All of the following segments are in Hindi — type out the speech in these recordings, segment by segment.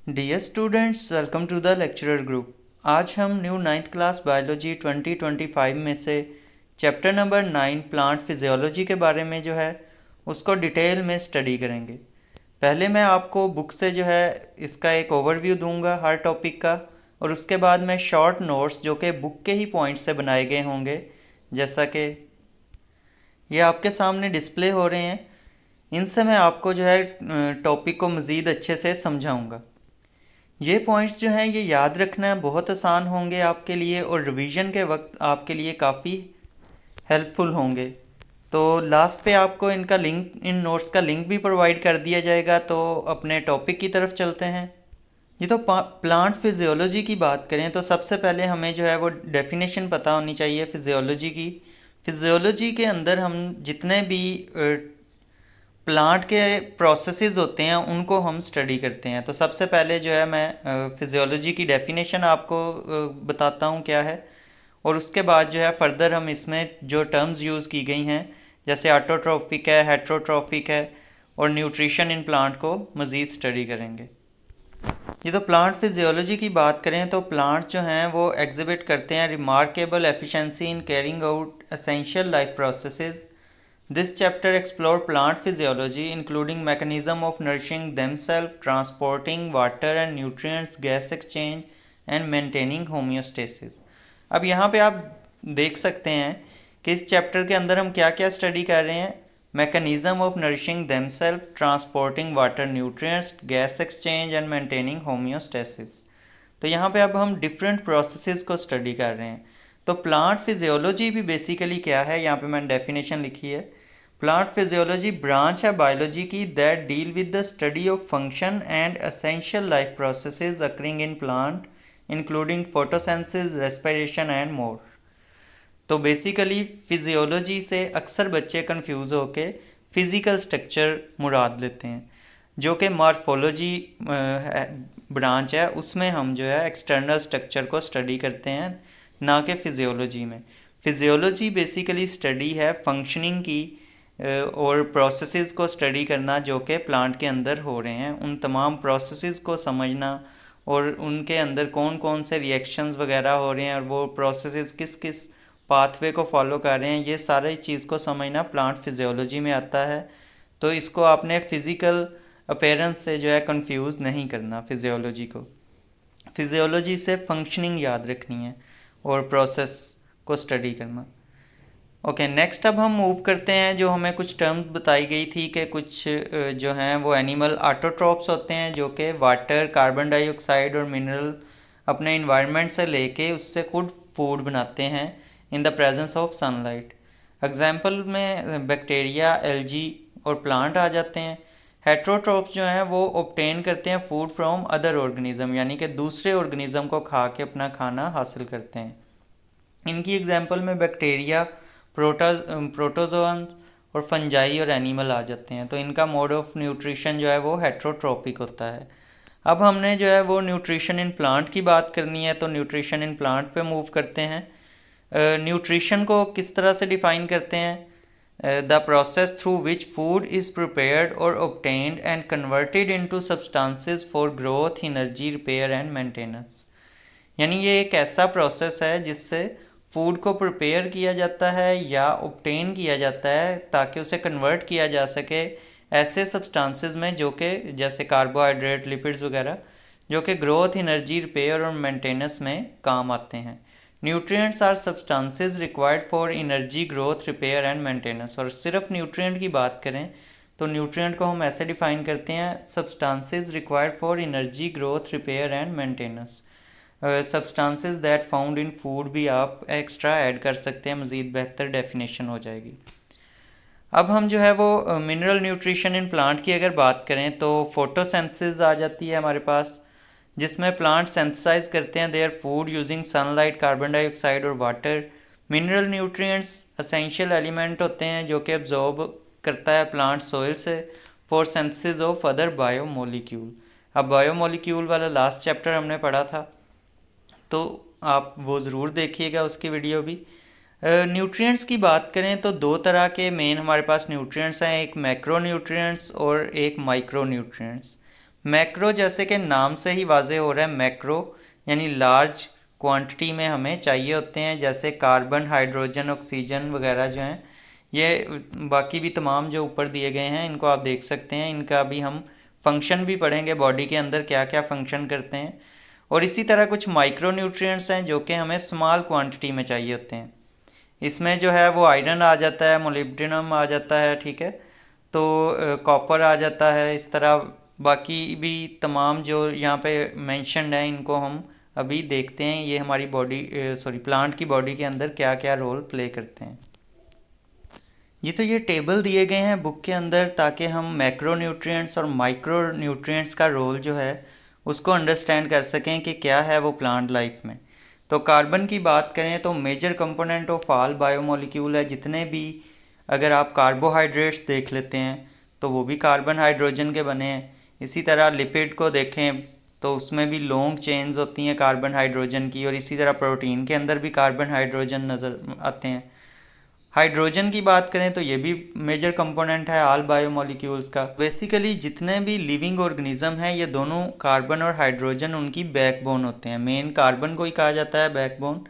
Dear students, welcome to the lecturer group. आज हम न्यू 9th क्लास बायोलॉजी 2025 में से चैप्टर नंबर 9 प्लांट फिजियोलॉजी के बारे में उसको डिटेल में स्टडी करेंगे। पहले मैं आपको बुक से इसका एक ओवरव्यू दूंगा हर टॉपिक का, और उसके बाद मैं शॉर्ट नोट्स जो कि बुक के ही पॉइंट से बनाए गए होंगे, जैसा कि ये आपके सामने डिस्प्ले हो रहे हैं, इनसे मैं आपको टॉपिक को मज़ीद अच्छे से समझाऊंगा। ये पॉइंट्स ये याद रखना बहुत आसान होंगे आपके लिए, और रिवीजन के वक्त आपके लिए काफ़ी हेल्पफुल होंगे। तो लास्ट पे आपको इनका लिंक, इन नोट्स का लिंक भी प्रोवाइड कर दिया जाएगा। तो अपने टॉपिक की तरफ चलते हैं। ये तो प्लांट फिजियोलॉजी की बात करें तो सबसे पहले हमें वो डेफिनेशन पता होनी चाहिए फिजियोलॉजी की। फिजियोलॉजी के अंदर हम जितने भी प्लांट के प्रोसेसेस होते हैं उनको हम स्टडी करते हैं। तो सबसे पहले मैं फिजियोलॉजी की डेफिनेशन आपको बताता हूँ क्या है, और उसके बाद फर्दर हम इसमें जो टर्म्स यूज़ की गई हैं, जैसे ऑटोट्रॉफिक है, हेट्रोट्रॉफिक है, और न्यूट्रिशन इन प्लांट को मज़ीद स्टडी करेंगे। ये तो प्लांट फिजियोलॉजी की बात करें तो प्लांट वो एग्जिबिट करते हैं remarkable efficiency in carrying out essential life processes. This chapter explores plant physiology, including mechanism of nourishing themselves, transporting water and nutrients, gas exchange, and maintaining homeostasis. अब यहाँ पे आप देख सकते हैं कि इस चैप्टर के अंदर हम क्या क्या स्टडी कर रहे हैं। mechanism of nourishing themselves, transporting water, nutrients, gas exchange, and maintaining homeostasis. तो यहाँ पे अब हम डिफरेंट प्रोसेसेस को स्टडी कर रहे हैं। तो प्लांट फिजियोलॉजी भी बेसिकली क्या है, यहाँ पे मैंने डेफिनेशन लिखी है। प्लांट फिजियोलॉजी ब्रांच है बायोलॉजी की that deal with the study of function and essential life processes occurring in plant, including photosynthesis, respiration and more. तो बेसिकली फिजियोलॉजी से अक्सर बच्चे कंफ्यूज होके फिज़िकल स्ट्रक्चर मुराद लेते हैं, जो कि मॉर्फोलॉजी ब्रांच है, उसमें हम एक्सटर्नल स्ट्रक्चर को स्टडी करते हैं, ना कि फिजियोलॉजी में। फिजियोलॉजी बेसिकली स्टडी है फंक्शनिंग की और प्रोसेसेस को स्टडी करना जो कि प्लांट के अंदर हो रहे हैं, उन तमाम प्रोसेसेस को समझना और उनके अंदर कौन कौन से रिएक्शंस वगैरह हो रहे हैं और वो प्रोसेसेस किस किस पाथवे को फॉलो कर रहे हैं, ये सारी चीज़ को समझना प्लांट फिजियोलॉजी में आता है। तो इसको आपने फिज़िकल अपीयरेंस से कंफ्यूज नहीं करना। फिजियोलॉजी को, फिजियोलॉजी से फंक्शनिंग याद रखनी है और प्रोसेस को स्टडी करना। ओके, नेक्स्ट अब हम मूव करते हैं। जो हमें कुछ टर्म्स बताई गई थी कि कुछ वो एनिमल ऑटोट्रॉप्स होते हैं, जो कि वाटर, कार्बन डाइऑक्साइड और मिनरल अपने इन्वायरमेंट से लेके उससे खुद फूड बनाते हैं in the presence of sunlight. Example में बैक्टीरिया, एल्गी और प्लांट आ जाते हैं। हेट्रोट्रॉप्स वो ऑब्टेन करते हैं फूड फ्रॉम अदर ऑर्गेनिज्म, यानी कि दूसरे ऑर्गेनिज्म को खा के अपना खाना हासिल करते हैं। इनकी एग्जाम्पल में बैक्टीरिया, प्रोटोजोअन और फंजाई और एनिमल आ जाते हैं। तो इनका मोड ऑफ न्यूट्रिशन वो हेट्रोट्रॉपिक होता है। अब हमने वो न्यूट्रिशन इन प्लांट की बात करनी है, तो न्यूट्रिशन इन प्लांट पे मूव करते हैं। न्यूट्रिशन को किस तरह से डिफ़ाइन करते हैं? The process through which food is prepared और obtained and converted into substances for growth, energy, repair and maintenance. यानी ये एक ऐसा प्रोसेस है जिससे फूड को प्रिपेयर किया जाता है या ऑब्टेन किया जाता है ताकि उसे कन्वर्ट किया जा सके ऐसे सब्सटेंसेस में जो कि जैसे कार्बोहाइड्रेट, लिपिड्स वगैरह, जो कि ग्रोथ, एनर्जी, रिपेयर और मेंटेनेंस में काम आते हैं। Nutrients are substances required for energy, growth, repair and maintenance. और सिर्फ न्यूट्रिएंट की बात करें तो न्यूट्रिएंट को हम ऐसे डिफाइन करते हैं, substances required for energy, growth, repair and maintenance. Substances that found in food भी आप एक्स्ट्रा ऐड कर सकते हैं, मज़ीद बेहतर डेफिनेशन हो जाएगी। अब हम वो मिनरल न्यूट्रिशन इन प्लांट की अगर बात करें तो फोटोसिंथेसिस आ जाती है हमारे पास, जिसमें प्लांट सिंथेसाइज करते हैं their food using sunlight, carbon dioxide और water. Mineral nutrients essential element होते हैं जो कि एब्जॉर्ब करता है प्लांट सॉइल से for synthesis of other biomolecule. अब बायोमोलिक्यूल वाला लास्ट चैप्टर हमने पढ़ा था, तो आप वो ज़रूर देखिएगा उसकी वीडियो भी। न्यूट्रिएंट्स की बात करें तो दो तरह के मेन हमारे पास न्यूट्रिएंट्स हैं, एक मैक्रो न्यूट्रिएंट्स और एक माइक्रो न्यूट्रिएंट्स। मैक्रो जैसे कि नाम से ही वाज़ेह हो रहा है, मैक्रो यानी लार्ज क्वांटिटी में हमें चाहिए होते हैं, जैसे कार्बन, हाइड्रोजन, ऑक्सीजन वगैरह जो हैं, ये बाकी भी तमाम जो ऊपर दिए गए हैं इनको आप देख सकते हैं। इनका भी हम फंक्शन भी पढ़ेंगे, बॉडी के अंदर क्या क्या फंक्शन करते हैं। और इसी तरह कुछ माइक्रो न्यूट्रिएंट्स हैं जो कि हमें स्मॉल क्वांटिटी में चाहिए होते हैं। इसमें जो है वो आयरन आ जाता है, मोलिब्डेनम आ जाता है, ठीक है, तो कॉपर आ जाता है। इस तरह बाकी भी तमाम जो यहाँ पे मेंशन्ड हैं इनको हम अभी देखते हैं, ये हमारी बॉडी प्लांट की बॉडी के अंदर क्या क्या रोल प्ले करते हैं। तो ये टेबल दिए गए हैं बुक के अंदर ताकि हम मैक्रो न्यूट्रिएंट्स और माइक्रो न्यूट्रिएंट्स का रोल जो है उसको अंडरस्टैंड कर सकें कि क्या है वो प्लांट लाइफ में। तो कार्बन की बात करें तो major component of all biomolecule है, जितने भी अगर आप कार्बोहाइड्रेट्स देख लेते हैं तो वो भी कार्बन हाइड्रोजन के बने हैं। इसी तरह लिपिड को देखें तो उसमें भी लॉन्ग चेन्स होती हैं कार्बन हाइड्रोजन की, और इसी तरह प्रोटीन के अंदर भी कार्बन हाइड्रोजन नज़र आते हैं। हाइड्रोजन की बात करें तो ये भी मेजर कंपोनेंट है ऑल बायोमोलिक्यूल्स का। बेसिकली जितने भी लिविंग ऑर्गेनिज्म हैं ये दोनों कार्बन और हाइड्रोजन उनकी बैकबोन होते हैं। मेन कार्बन को ही कहा जाता है बैकबोन,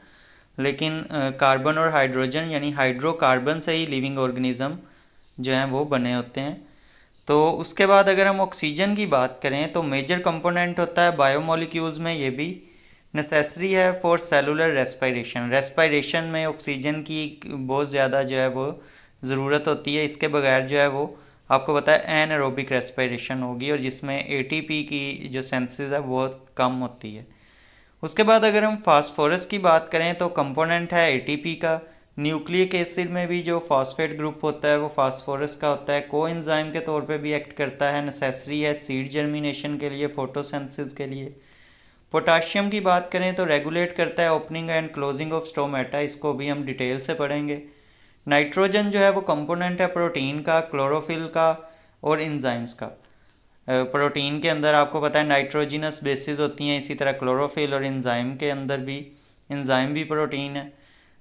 लेकिन कार्बन और हाइड्रोजन यानी हाइड्रोकार्बन से ही लिविंग ऑर्गेनिज्म जो हैं वो बने होते हैं। तो उसके बाद अगर हम ऑक्सीजन की बात करें तो मेजर कंपोनेंट होता है बायोमोलिक्यूल्स में, ये भी नेसेसरी है फॉर सेलुलर रेस्पायरेशन में ऑक्सीजन की बहुत ज़्यादा जो है वो ज़रूरत होती है। इसके बगैर जो है वो आपको पता है एनएरोबिक रेस्पायरेशन होगी, और जिसमें एटीपी की जो सेंसिस है बहुत कम होती है। उसके बाद अगर हम फास्फोरस की बात करें तो कंपोनेंट है एटीपी का। न्यूक्लिक एसिड में भी जो फॉस्फेट ग्रुप होता है वो फास्फोरस का होता है, कोएंजाइम के तौर पे भी एक्ट करता है, नेसेसरी है सीड जर्मिनेशन के लिए, फोटोसिंथेसिस के लिए। पोटाशियम की बात करें तो रेगुलेट करता है opening and closing of stomata, इसको भी हम डिटेल से पढ़ेंगे। नाइट्रोजन जो है वो कंपोनेंट है प्रोटीन का, क्लोरोफिल का और इंजाइम्स का। प्रोटीन के अंदर आपको पता है नाइट्रोजिनस बेसिस होती हैं, इसी तरह क्लोरोफिल और इंजाइम के अंदर भी इंजाइम भी प्रोटीन है।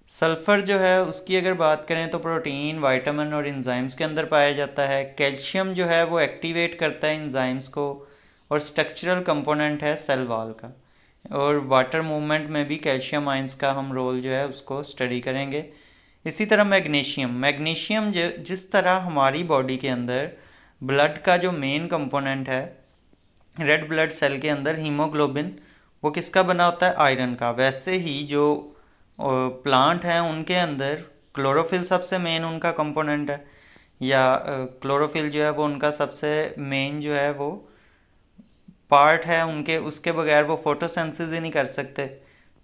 सल्फ़र जो है उसकी अगर बात करें तो प्रोटीन, वाइटामिन और इंजाइम्स के अंदर पाया जाता है। कैल्शियम जो है वो एक्टिवेट करता है इंजाइम्स को और स्ट्रक्चरल कंपोनेंट है सेल वॉल का। और वाटर मूवमेंट में भी कैल्शियम आयंस का हम रोल जो है उसको स्टडी करेंगे। इसी तरह मैग्नीशियम जिस तरह हमारी बॉडी के अंदर ब्लड का जो मेन कंपोनेंट है रेड ब्लड सेल के अंदर हीमोग्लोबिन, वो किसका बना होता है, आयरन का। वैसे ही जो प्लांट हैं उनके अंदर क्लोरोफिल सबसे मेन उनका कंपोनेंट है, या क्लोरोफिल जो है वो उनका सबसे मेन जो है वो पार्ट है उनके, उसके बगैर वो फोटोसिंथेसिस ही नहीं कर सकते।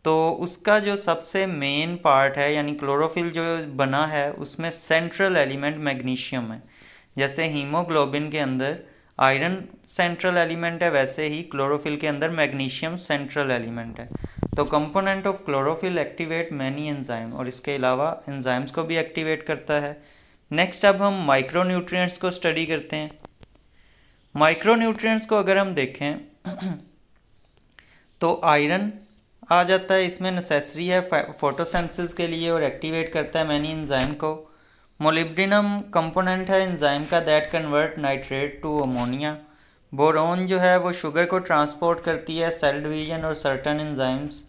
तो उसका जो सबसे मेन पार्ट है यानी क्लोरोफिल जो बना है उसमें सेंट्रल एलिमेंट मैग्नीशियम है। जैसे हीमोग्लोबिन के अंदर आयरन सेंट्रल एलिमेंट है, वैसे ही क्लोरोफिल के अंदर मैग्नीशियम सेंट्रल एलिमेंट है। तो component of chlorophyll activate many enzyme, और इसके अलावा एंजाइम्स को भी एक्टिवेट करता है। नेक्स्ट अब हम माइक्रो न्यूट्रिएंट्स को स्टडी करते हैं। माइक्रो न्यूट्रिएंट्स को अगर हम देखें तो आयरन आ जाता है, इसमें नेसेसरी है फोटोसिंथेसिस के लिए और एक्टिवेट करता है मैनी एंजाइम को। मोलिब्डेनम कंपोनेंट है एंजाइम का that convert nitrate to ammonia. Boron जो है वो शुगर को ट्रांसपोर्ट करती है, सेल डिवीजन और सर्टन एंजाइम्स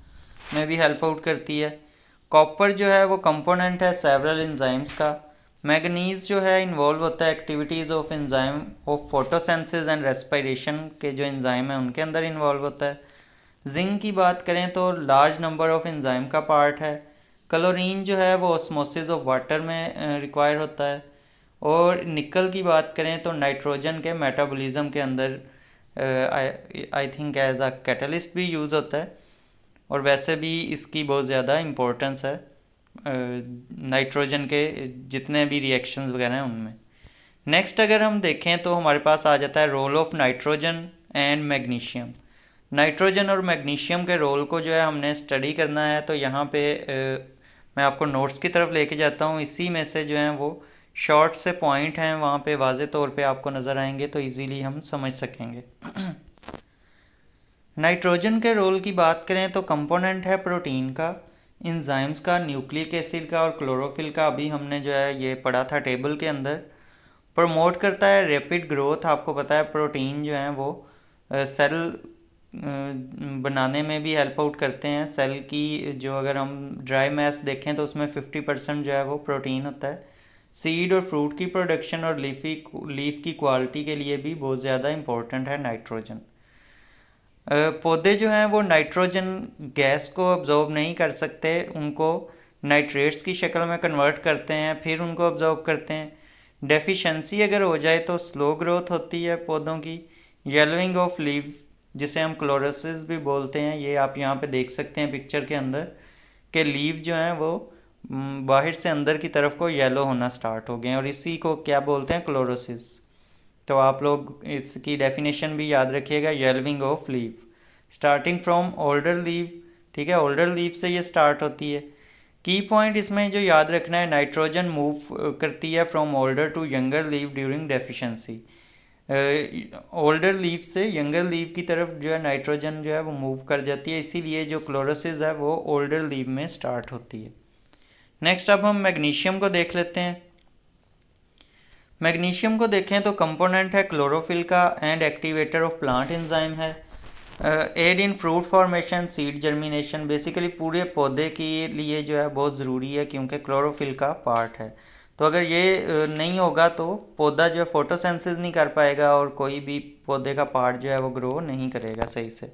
में भी हेल्प आउट करती है। कॉपर जो है वो कंपोनेंट है सेवरल एंजाइम्स का। मैग्नीज जो है इन्वॉल्व होता है activities of enzyme of photosynthesis and respiration के जो एंजाइम है उनके अंदर इन्वॉल्व होता है। जिंक की बात करें तो लार्ज नंबर ऑफ एंजाइम का पार्ट है। क्लोरीन जो है वो ऑस्मोसिस ऑफ वाटर में रिक्वायर होता है। और निकल की बात करें तो नाइट्रोजन के मेटाबॉलिज्म के अंदर I think as a catalyst भी यूज़ होता है, और वैसे भी इसकी बहुत ज़्यादा इम्पोर्टेंस है नाइट्रोजन के जितने भी रिएक्शंस वगैरह हैं उनमें। नेक्स्ट अगर हम देखें तो हमारे पास आ जाता है role of nitrogen and magnesium. Nitrogen और मैग्नीशियम के रोल को जो है हमने स्टडी करना है, तो यहाँ पे मैं आपको नोट्स की तरफ लेके जाता हूँ। इसी में से जो हैं वो शॉर्ट से पॉइंट हैं वहाँ पे वाज़े तौर पे आपको नज़र आएंगे, तो इजीली हम समझ सकेंगे। नाइट्रोजन के रोल की बात करें तो कंपोनेंट है प्रोटीन का, इंजाइम्स का, न्यूक्लिक एसिड का और क्लोरोफिल का। अभी हमने जो है ये पढ़ा था टेबल के अंदर। प्रमोट करता है रैपिड ग्रोथ। आपको पता है प्रोटीन जो है वो सेल बनाने में भी हेल्प आउट करते हैं। सेल की जो अगर हम ड्राई मैस देखें तो उसमें 50% जो है वो प्रोटीन होता है। सीड और फ्रूट की प्रोडक्शन और लीफ की क्वालिटी के लिए भी बहुत ज़्यादा इम्पोर्टेंट है नाइट्रोजन। पौधे जो हैं वो नाइट्रोजन गैस को अब्जॉर्ब नहीं कर सकते, उनको नाइट्रेट्स की शक्ल में कन्वर्ट करते हैं, फिर उनको अब्जॉर्ब करते हैं। डेफिशिएंसी अगर हो जाए तो स्लो ग्रोथ होती है पौधों की। येलोइंग ऑफ लीव, जिसे हम क्लोरोसिस भी बोलते हैं, ये आप यहाँ पे देख सकते हैं पिक्चर के अंदर कि लीव जो हैं वो बाहर से अंदर की तरफ को येलो होना स्टार्ट हो गए हैं, और इसी को क्या बोलते हैं, क्लोरोसिस। तो आप लोग इसकी डेफिनेशन भी याद रखिएगा, yellowing of leave starting from older leave. ठीक है, ओल्डर लीव से ये स्टार्ट होती है। की पॉइंट इसमें जो याद रखना है, नाइट्रोजन मूव करती है from older to younger leave during deficiency. Older leave से यंगर लीव की तरफ जो है नाइट्रोजन जो है वो मूव कर जाती है, इसीलिए जो क्लोरोसिस है वो ओल्डर लीव में स्टार्ट होती है। नेक्स्ट अब हम मैग्नीशियम को देख लेते हैं। मैग्नीशियम को देखें तो कंपोनेंट है क्लोरोफिल का and activator of plant enzyme है। Aid in fruit formation, seed germination, basically पूरे पौधे के लिए जो है बहुत ज़रूरी है क्योंकि क्लोरोफिल का पार्ट है। तो अगर ये नहीं होगा तो पौधा जो है फोटोसिंथेसिस नहीं कर पाएगा और कोई भी पौधे का पार्ट जो है वो ग्रो नहीं करेगा सही से।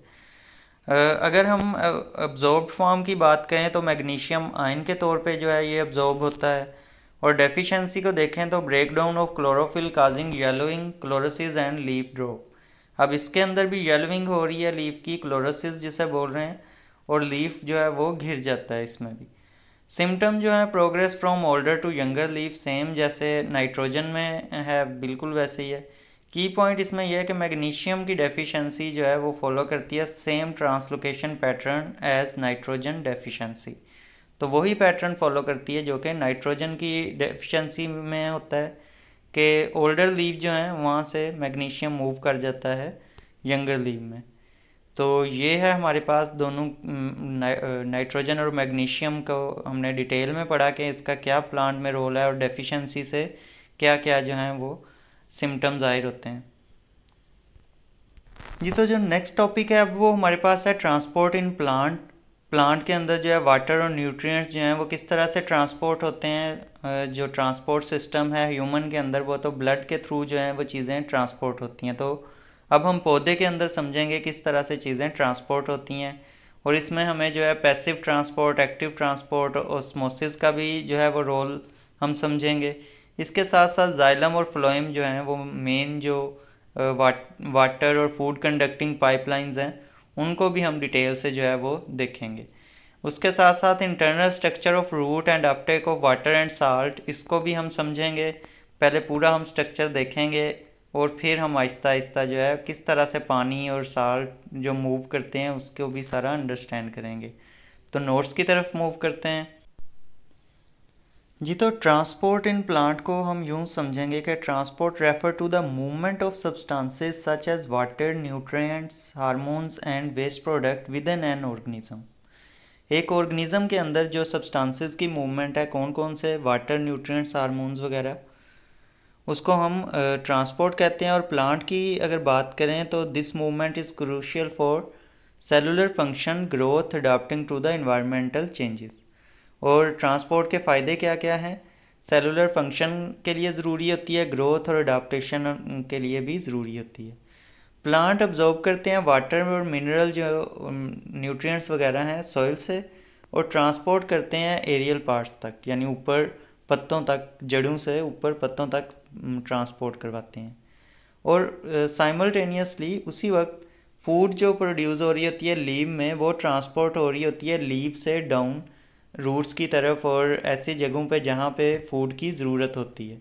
अगर हम अब्जॉर्ब्ड फॉर्म की बात करें तो मैग्नीशियम आयन के तौर पे जो है ये अब्जॉर्ब होता है। और डेफिशिएंसी को देखें तो break down of chlorophyll causing yellowing, chlorosis and leaf drop. अब इसके अंदर भी येलोइंग हो रही है लीफ की, क्लोरोसिस जिसे बोल रहे हैं, और लीफ जो है वो घिर जाता है इसमें भी। सिम्टम जो है progress from older to younger leaf, same जैसे नाइट्रोजन में है बिल्कुल वैसे ही है। की पॉइंट इसमें यह है कि मैग्नीशियम की डेफिशिएंसी जो है वो फॉलो करती है same translocation pattern as nitrogen deficiency. तो वही पैटर्न फॉलो करती है जो कि नाइट्रोजन की डेफिशिएंसी में होता है कि ओल्डर लीव जो हैं वहाँ से मैग्नीशियम मूव कर जाता है यंगर लीव में। तो ये है हमारे पास दोनों नाइट्रोजन और मैग्नीशियम को हमने डिटेल में पढ़ा कि इसका क्या प्लांट में रोल है और डेफिशिएंसी से क्या क्या जो हैं वो सिम्टम ज़ाहिर होते हैं। जी, तो जो नेक्स्ट टॉपिक है अब वो हमारे पास है ट्रांसपोर्ट इन प्लांट। प्लांट के अंदर जो है वाटर और न्यूट्रिएंट्स जो हैं वो किस तरह से ट्रांसपोर्ट होते हैं। जो ट्रांसपोर्ट सिस्टम है ह्यूमन के अंदर वो तो ब्लड के थ्रू जो है वो चीज़ें ट्रांसपोर्ट होती हैं। तो अब हम पौधे के अंदर समझेंगे किस तरह से चीज़ें ट्रांसपोर्ट होती हैं, और इसमें हमें जो है passive transport, active transport, osmosis का भी जो है वो रोल हम समझेंगे। इसके साथ साथ जाइलम और फ्लोएम जो हैं वो मेन जो वाटर और फूड कंडक्टिंग पाइपलाइंस हैं उनको भी हम डिटेल से जो है वो देखेंगे। उसके साथ साथ internal structure of root and uptake of water and salt, इसको भी हम समझेंगे। पहले पूरा हम स्ट्रक्चर देखेंगे और फिर हम आहिस्ता आहिस्ता जो है किस तरह से पानी और साल्ट जो मूव करते हैं उसको भी सारा अंडरस्टैंड करेंगे। तो नोट्स की तरफ मूव करते हैं। जी, तो ट्रांसपोर्ट इन प्लांट को हम यूँ समझेंगे कि transport refer to the movement of substances such as water, nutrients, hormones and waste product within an organism. एक ऑर्गेनिज्म के अंदर जो सब्सटेंसेस की मूवमेंट है, कौन कौन से, वाटर, न्यूट्रिएंट्स, हार्मोन्स वगैरह, उसको हम ट्रांसपोर्ट कहते हैं। और प्लांट की अगर बात करें तो this movement is crucial for cellular function, growth, adapting to the environmental changes. और ट्रांसपोर्ट के फ़ायदे क्या क्या हैं? सेलुलर फंक्शन के लिए ज़रूरी होती है, ग्रोथ और अडाप्टेशन के लिए भी ज़रूरी होती है। प्लांट अब्जॉर्ब करते हैं वाटर और मिनरल जो न्यूट्रिएंट्स वगैरह हैं सॉइल से, और ट्रांसपोर्ट करते हैं एरियल पार्ट्स तक, यानी ऊपर पत्तों तक, जड़ों से ऊपर पत्तों तक ट्रांसपोर्ट करवाते हैं। और साइमल्टेनियसली उसी वक्त फूड जो प्रोड्यूस हो रही होती है लीव में, वो ट्रांसपोर्ट हो रही होती है लीव से डाउन रूट्स की तरफ और ऐसी जगहों पे जहाँ पे फूड की ज़रूरत होती है।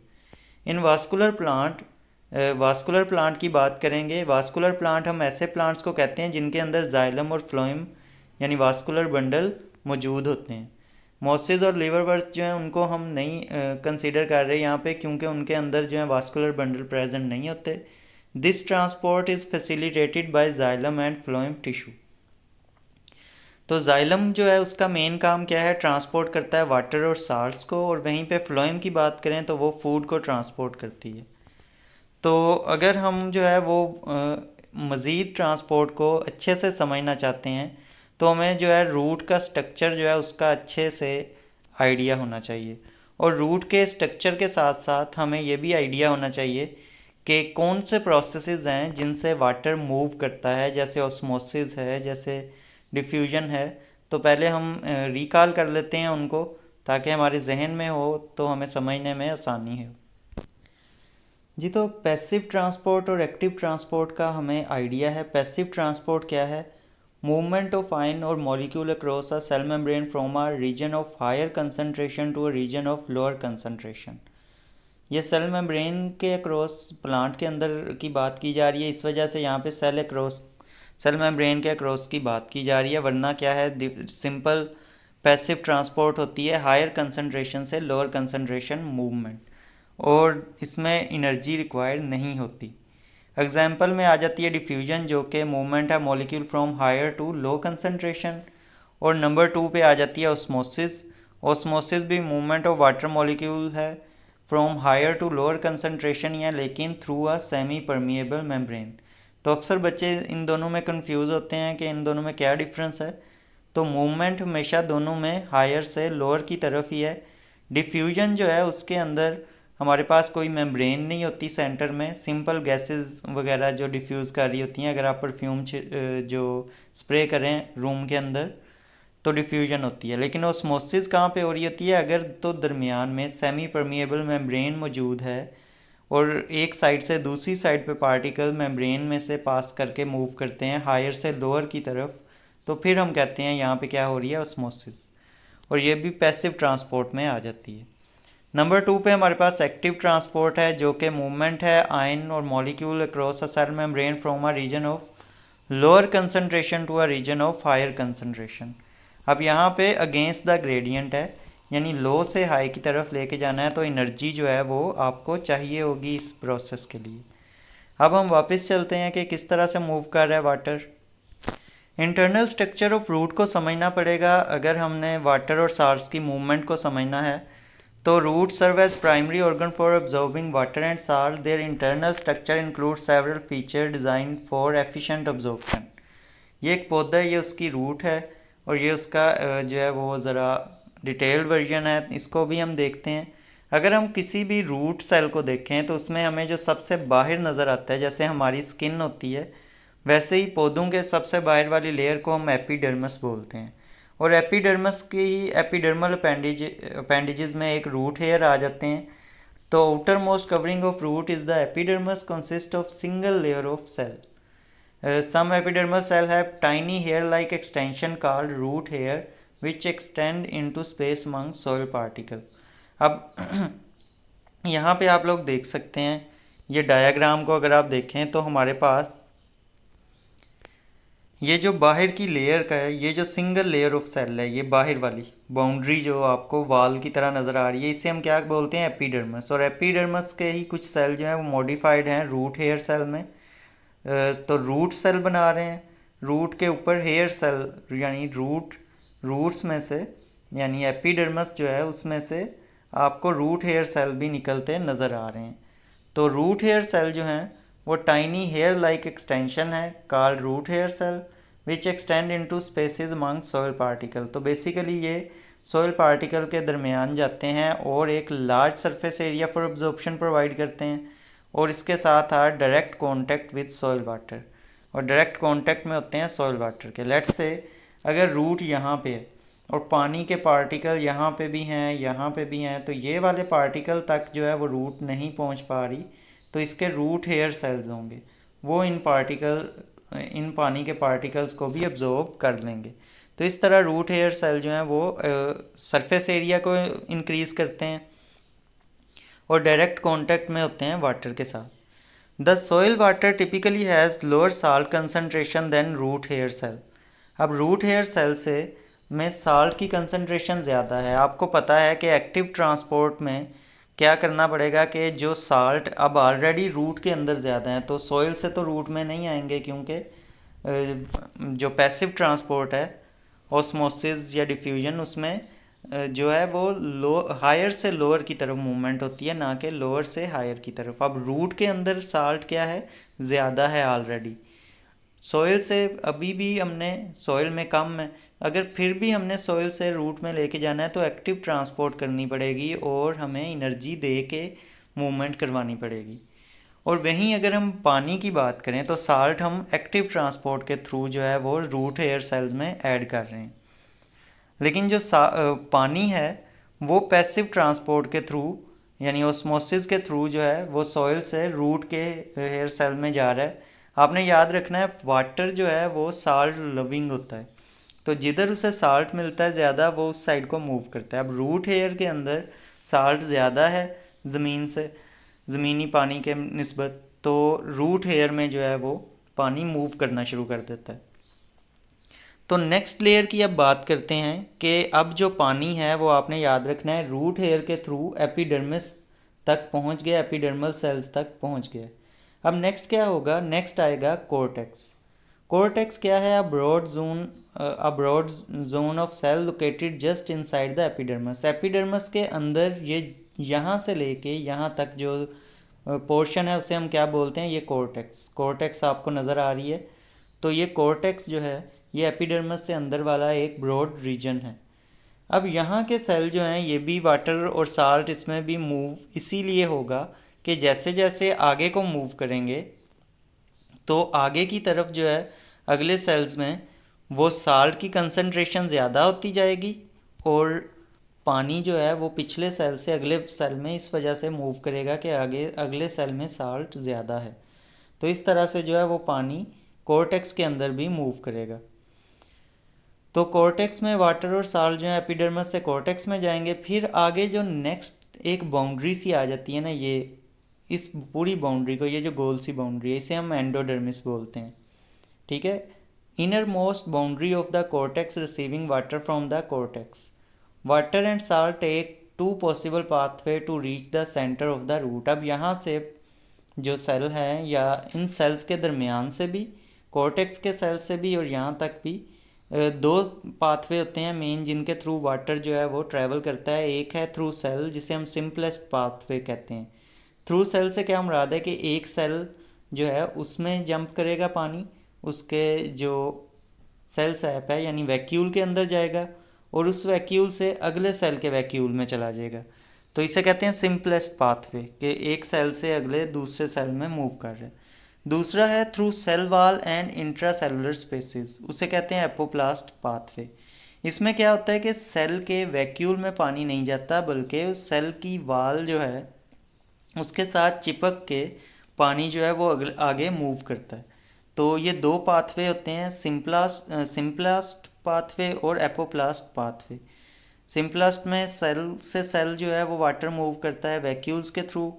इन वास्कुलर प्लांट की बात करेंगे। वास्कुलर प्लांट हम ऐसे प्लांट्स को कहते हैं जिनके अंदर जाइलम और फ्लोएम यानी वास्कुलर बंडल मौजूद होते हैं। मोसिस और लीवरवर्ट्स जो हैं उनको हम नहीं कंसीडर कर रहे यहाँ पे, क्योंकि उनके अंदर जो है वास्कुलर बंडल प्रेजेंट नहीं होते। This transport is facilitated bye xylem and phloem tissue. तो जाइलम जो है उसका मेन काम क्या है, ट्रांसपोर्ट करता है वाटर और साल्ट्स को, और वहीं पे फ्लोएम की बात करें तो वो फूड को ट्रांसपोर्ट करती है। तो अगर हम जो है वो मज़ीद ट्रांसपोर्ट को अच्छे से समझना चाहते हैं तो हमें जो है रूट का स्ट्रक्चर जो है उसका अच्छे से आइडिया होना चाहिए। और रूट के स्ट्रक्चर के साथ साथ हमें ये भी आइडिया होना चाहिए कि कौन से प्रोसेसेस हैं जिनसे वाटर मूव करता है, जैसे ऑस्मोसिस है, जैसे डिफ्यूजन है। तो पहले हम रिकॉल कर लेते हैं उनको ताकि हमारे जहन में हो तो हमें समझने में आसानी हो। जी, तो पैसिव ट्रांसपोर्ट और एक्टिव ट्रांसपोर्ट का हमें आइडिया है। पैसिव ट्रांसपोर्ट क्या है? मूवमेंट ऑफ आयन और molecule across a cell membrane from a region of higher concentration to a region of lower concentration. ये सेल मेम्ब्रेन के अक्रॉस प्लांट के अंदर की बात की जा रही है, इस वजह से यहाँ पे सेल मेम्ब्रेन के अक्रॉस की बात की जा रही है। वरना क्या है, सिंपल पैसिव ट्रांसपोर्ट होती है हायर कंसंट्रेशन से लोअर कंसंट्रेशन मूवमेंट, और इसमें एनर्जी रिक्वायर्ड नहीं होती। एग्जाम्पल में आ जाती है डिफ्यूजन, जो कि मूवमेंट है molecule from higher to low concentration. और नंबर 2 पे आ जाती है ऑस्मोसिस। ऑस्मोसिस भी मूवमेंट ऑफ वाटर मॉलिक्यूल है from higher to lower concentration, या लेकिन through a semi permeable membrane. तो अक्सर बच्चे इन दोनों में कंफ्यूज होते हैं कि इन दोनों में क्या डिफरेंस है। तो मूवमेंट हमेशा दोनों में हायर से लोअर की तरफ ही है। डिफ्यूजन जो है उसके अंदर हमारे पास कोई मेम्ब्रेन नहीं होती सेंटर में, सिंपल गैसेस वगैरह जो डिफ्यूज़ कर रही होती हैं। अगर आप परफ्यूम जो स्प्रे करें रूम के अंदर तो डिफ्यूजन होती है। लेकिन ऑस्मोसिस कहाँ पे हो रही होती है? अगर तो दरमियान में सेमी परमिएबल मेम्ब्रेन मौजूद है और एक साइड से दूसरी साइड पे पार्टिकल मेम्ब्रेन में से पास करके मूव करते हैं हायर से लोअर की तरफ, तो फिर हम कहते हैं यहाँ पे क्या हो रही है, ऑस्मोसिस। और ये भी पैसिव ट्रांसपोर्ट में आ जाती है। नंबर 2 पे हमारे पास एक्टिव ट्रांसपोर्ट है, जो कि मूवमेंट है आयन और molecule across a cell membrane from a region of lower concentration to a region of higher concentration. अब यहाँ पे अगेंस्ट द ग्रेडियंट है, यानी लो से हाई की तरफ लेके जाना है, तो एनर्जी जो है वो आपको चाहिए होगी इस प्रोसेस के लिए। अब हम वापस चलते हैं कि किस तरह से मूव कर रहा है water. Internal structure of root को समझना पड़ेगा अगर हमने वाटर और साल्ट्स की मूवमेंट को समझना है। तो root serve as primary organ for absorbing water and salt. Their internal structure include several feature design for efficient absorption. ये एक पौधा है, ये उसकी रूट है, और ये उसका जो है वो ज़रा डिटेल्ड वर्जन है, इसको भी हम देखते हैं। अगर हम किसी भी रूट सेल को देखें तो उसमें हमें जो सबसे बाहर नज़र आता है, जैसे हमारी स्किन होती है, वैसे ही पौधों के सबसे बाहर वाली लेयर को हम एपिडर्मिस बोलते हैं। और एपिडर्मिस की एपिडर्मल अपेंडेजेस में एक रूट हेयर आ जाते हैं। तो outer most covering of root is the epidermis consist of single layer of cell. Some epidermal cells have tiny hair-like extension called root hair, which extend into space among soil particle. अब यहाँ पे आप लोग देख सकते हैं, ये डायग्राम को अगर आप देखें तो हमारे पास ये जो बाहर की लेयर का है, ये जो सिंगल लेयर ऑफ सेल है, ये बाहर वाली बाउंड्री जो आपको वाल की तरह नज़र आ रही है, इसे हम क्या बोलते हैं, एपिडर्मस। और एपिडर्मस के ही कुछ सेल जो हैं वो मॉडिफाइड हैं रूट हेयर सेल में। तो रूट सेल बना रहे हैं, रूट के ऊपर हेयर सेल, यानी रूट्स में से, यानी एपिडर्मस जो है उसमें से आपको रूट हेयर सेल भी निकलते नज़र आ रहे हैं। तो रूट हेयर सेल जो हैं वो टाइनी हेयर लाइक एक्सटेंशन है called root hair cell, which extend into spaces among soil particle. तो बेसिकली ये सॉइल पार्टिकल के दरमियान जाते हैं और एक large surface area for absorption provide करते हैं, और इसके साथ a direct contact with soil water, और डायरेक्ट कांटेक्ट में होते हैं सॉइल वाटर के। लेट्स से अगर रूट यहाँ पे है और पानी के पार्टिकल यहाँ पे भी हैं, यहाँ पे भी हैं, तो ये वाले पार्टिकल तक जो है वो रूट नहीं पहुँच पा रही, तो इसके रूट हेयर सेल्स होंगे, वो इन पानी के पार्टिकल्स को भी अब्जॉर्ब कर लेंगे। तो इस तरह रूट हेयर सेल जो हैं वो सरफेस एरिया को इंक्रीज़ करते हैं और डायरेक्ट कांटेक्ट में होते हैं वाटर के साथ। The soil water typically has lower salt concentration than root hair cell. अब रूट हेयर सेल से में साल्ट की कंसनट्रेशन ज़्यादा है। आपको पता है कि एक्टिव ट्रांसपोर्ट में क्या करना पड़ेगा कि जो साल्ट अब ऑलरेडी रूट के अंदर ज़्यादा है, तो सॉइल से तो रूट में नहीं आएंगे, क्योंकि जो पैसिव ट्रांसपोर्ट है ऑस्मोसिस या डिफ्यूजन, उसमें जो है वो हायर से लोअर की तरफ मूवमेंट होती है, ना कि लोअर से हायर की तरफ। अब रूट के अंदर साल्ट क्या है, ज़्यादा है ऑलरेडी, सॉइल से अभी भी हमने सॉइल में कम है, अगर फिर भी हमने सॉइल से रूट में लेके जाना है तो एक्टिव ट्रांसपोर्ट करनी पड़ेगी और हमें एनर्जी दे के मूवमेंट करवानी पड़ेगी। और वहीं अगर हम पानी की बात करें तो साल्ट हम एक्टिव ट्रांसपोर्ट के थ्रू जो है वो रूट हेयर सेल्स में ऐड कर रहे हैं। लेकिन जो पानी है वो पैसिव ट्रांसपोर्ट के थ्रू यानी ऑस्मोसिस के थ्रू जो है वो सॉइल से रूट के हेयर सेल में जा रहा है। आपने याद रखना है वाटर जो है वो साल्ट लविंग होता है, तो जिधर उसे साल्ट मिलता है ज़्यादा वो उस साइड को मूव करता है। अब रूट हेयर के अंदर साल्ट ज़्यादा है ज़मीन से, ज़मीनी पानी के निस्बत, तो रूट हेयर में जो है वो पानी मूव करना शुरू कर देता है। तो नेक्स्ट लेयर की अब बात करते हैं कि अब जो पानी है वो आपने याद रखना है रूट हेयर के थ्रू एपिडर्मिस तक पहुंच गया, एपिडर्मल सेल्स तक पहुंच गया। अब नेक्स्ट क्या होगा, नेक्स्ट आएगा कोर्टेक्स। कोर्टेक्स क्या है, a broad zone of cell located just inside the epidermis. Epidermis के अंदर ये यहाँ से लेके यहाँ तक जो पोर्शन है उसे हम क्या बोलते हैं, ये कोर्टेक्स। कोर्टेक्स आपको नज़र आ रही है, तो ये कोर्टेक्स जो है ये एपिडर्मस से अंदर वाला एक ब्रॉड रीजन है। अब यहाँ के सेल जो हैं ये भी वाटर और साल्ट इसमें भी मूव इसीलिए होगा कि जैसे जैसे आगे को मूव करेंगे तो आगे की तरफ जो है अगले सेल्स में वो साल्ट की कंसंट्रेशन ज़्यादा होती जाएगी और पानी जो है वो पिछले सेल से अगले सेल में इस वजह से मूव करेगा कि आगे अगले सेल में साल्ट ज़्यादा है। तो इस तरह से जो है वो पानी कोर्टेक्स के अंदर भी मूव करेगा। तो कॉर्टेक्स में वाटर और साल्ट जो है एपिडर्मस से कॉर्टेक्स में जाएंगे, फिर आगे जो नेक्स्ट एक बाउंड्री सी आ जाती है ना, ये इस पूरी बाउंड्री को, ये जो गोल सी बाउंड्री है इसे हम एंडोडर्मिस बोलते हैं। ठीक है, inner most boundary of the cortex receiving water from the cortex. Water and salt take two possible pathway to reach the centre of the root. अब यहाँ से जो सेल हैं या इन सेल्स के दरमियान से भी, कॉर्टेक्स के सेल से भी और यहाँ तक भी दो पाथवे होते हैं मेन जिनके थ्रू वाटर जो है वो ट्रैवल करता है। एक है थ्रू सेल जिसे हम सिंपलेस्ट पाथवे कहते हैं। थ्रू सेल से क्या मुराद है कि एक सेल जो है उसमें जंप करेगा पानी, उसके जो सेल सैप है यानी वैक्यूल के अंदर जाएगा और उस वैक्यूल से अगले सेल के वैक्यूल में चला जाएगा। तो इसे कहते हैं सिंपलेस्ट पाथवे कि एक सेल से अगले दूसरे सेल में मूव कर रहे हैं। दूसरा है through cell wall and intra cellular spaces, उसे कहते हैं एपोप्लास्ट पाथवे। इसमें क्या होता है कि सेल के वैक्यूल में पानी नहीं जाता बल्कि उस सेल की वाल जो है उसके साथ चिपक के पानी जो है वो आगे मूव करता है। तो ये दो पाथवे होते हैं, सिंपलास्ट पाथवे और एपोप्लास्ट पाथवे। सिंपलास्ट में सेल से सेल जो है वो वाटर मूव करता है वैक्यूल्स के थ्रू,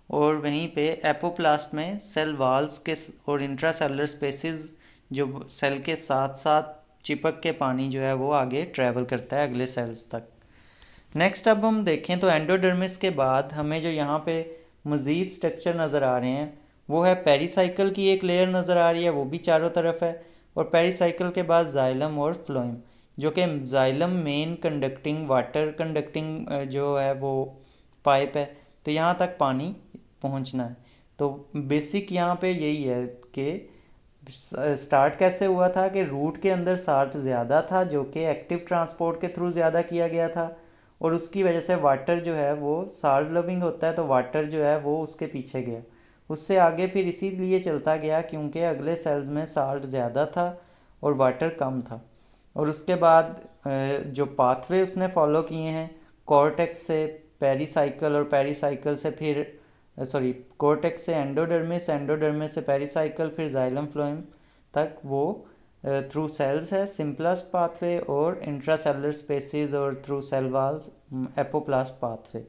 और वहीं पे एपोप्लास्ट में सेल वाल्स के और इंट्रासेलुलर स्पेसिस जो सेल के साथ साथ चिपक के पानी जो है वो आगे ट्रैवल करता है अगले सेल्स तक। नेक्स्ट अब हम देखें तो एंडोडर्मिस के बाद हमें जो यहाँ पे मज़ीद स्ट्रक्चर नज़र आ रहे हैं वो है पेरिसाइकिल की एक लेयर नज़र आ रही है, वो भी चारों तरफ है। और पेरिसाइकिल के बाद जाइलम और फ्लोएम, जो कि xylem main conducting water conducting जो है वो पाइप है, तो यहाँ तक पानी पहुँचना है। तो बेसिक यहाँ पे यही है कि स्टार्ट कैसे हुआ था कि रूट के अंदर साल्ट ज़्यादा था जो कि एक्टिव ट्रांसपोर्ट के थ्रू ज़्यादा किया गया था, और उसकी वजह से वाटर जो है वो साल्ट लविंग होता है तो वाटर जो है वो उसके पीछे गया। उससे आगे फिर इसीलिए चलता गया क्योंकि अगले सेल्स में साल्ट ज़्यादा था और वाटर कम था। और उसके बाद जो पाथवे उसने फॉलो किए हैं कॉर्टेक्स से पेरिसाइकिल और पेरिसाइकिल से फिर कॉर्टेक्स से एंडोडर्मिस, एंडोडर्मिस से पेरिसाइकिल, फिर जाइलम फ्लोएम तक वो थ्रू सेल्स है सिंपलेस्ट पाथवे, और इंट्रासेलुलर स्पेसिस और through cell walls apoplast pathway.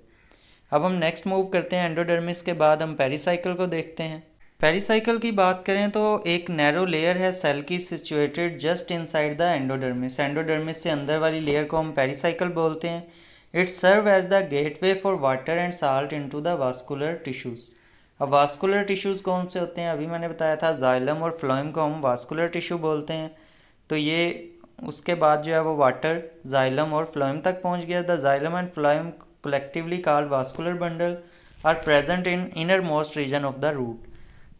अब हम नेक्स्ट मूव करते हैं, एंडोडर्मिस के बाद हम पेरिसाइकिल को देखते हैं। पेरिसाइकिल की बात करें तो एक नैरो लेयर है सेल की situated just inside the endodermis. Endodermis से अंदर वाली लेयर को हम पेरिसाइकिल बोलते हैं। It serve as the gateway for water and salt into the vascular tissues. अब वास्कुलर टिश्यूज़ कौन से होते हैं, अभी मैंने बताया था जाइलम और फ्लोएम को हम वास्कुलर टिश्यू बोलते हैं। तो ये उसके बाद जो है वो वाटर जाइलम और फ्लोएम तक पहुंच गया। The xylem and phloem collectively called vascular bundle are present in innermost region of the root।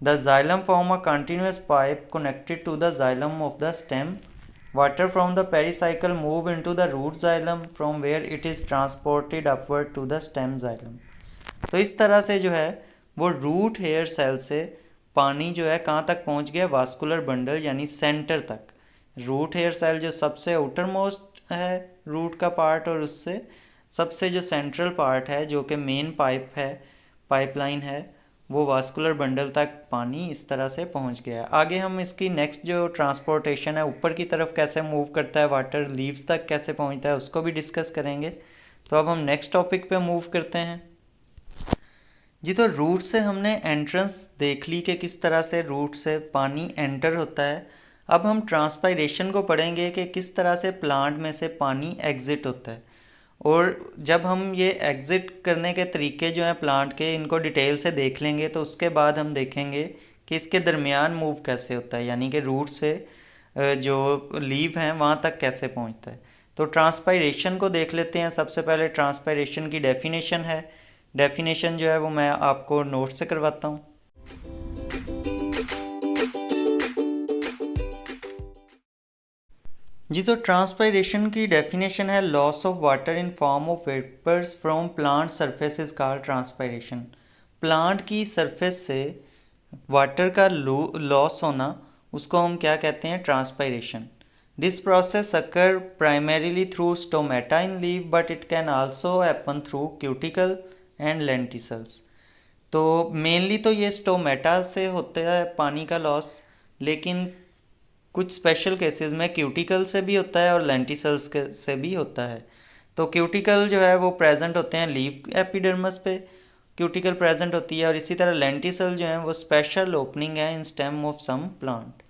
The xylem form a continuous pipe connected to the xylem of the stem. Water from the pericycle move into the root xylem from where it is transported upward to the stem xylem. तो इस तरह से जो है वो रूट हेयर सेल से पानी जो है कहाँ तक पहुँच गया, वास्कुलर बंडल यानी सेंटर तक. रूट हेयर सेल जो सबसे आउटर मोस्ट है रूट का पार्ट, और उससे सबसे जो सेंट्रल पार्ट है जो कि मेन पाइप है, पाइपलाइन है, वो वास्कुलर बंडल तक पानी इस तरह से पहुंच गया है. आगे हम इसकी नेक्स्ट जो ट्रांसपोर्टेशन है ऊपर की तरफ कैसे मूव करता है वाटर, लीव्स तक कैसे पहुंचता है, उसको भी डिस्कस करेंगे. तो अब हम नेक्स्ट टॉपिक पे मूव करते हैं जी. तो रूट से हमने एंट्रेंस देख ली कि किस तरह से रूट से पानी एंटर होता है. अब हम ट्रांसपायरेशन को पढ़ेंगे कि किस तरह से प्लांट में से पानी एग्जिट होता है. और जब हम ये एग्ज़िट करने के तरीके जो हैं प्लांट के, इनको डिटेल से देख लेंगे तो उसके बाद हम देखेंगे कि इसके दरमियान मूव कैसे होता है, यानी कि रूट से जो लीव हैं वहाँ तक कैसे पहुँचता है. तो ट्रांसपायरेशन को देख लेते हैं. सबसे पहले ट्रांसपायरेशन की डेफिनेशन है. डेफिनेशन जो है वो मैं आपको नोट से करवाता हूँ. जी, तो ट्रांसपायरेशन की डेफिनेशन है loss of water in form of vapours from plant surface is called transpiration. Plant की सरफेस से वाटर का लॉस होना, उसको हम क्या कहते हैं, transpiration. This process occur primarily through stomata in leave but it can also happen through cuticle and lenticels. तो मेनली तो ये स्टोमेटा से होता है पानी का लॉस, लेकिन कुछ स्पेशल केसेस में क्यूटिकल से भी होता है और लेंटिसल्स से भी होता है. तो क्यूटिकल जो है वो प्रेजेंट होते हैं लीव एपिडर्मस पे, क्यूटिकल प्रेजेंट होती है. और इसी तरह लेंटिसल जो है वो स्पेशल ओपनिंग है इन स्टेम ऑफ सम प्लांट.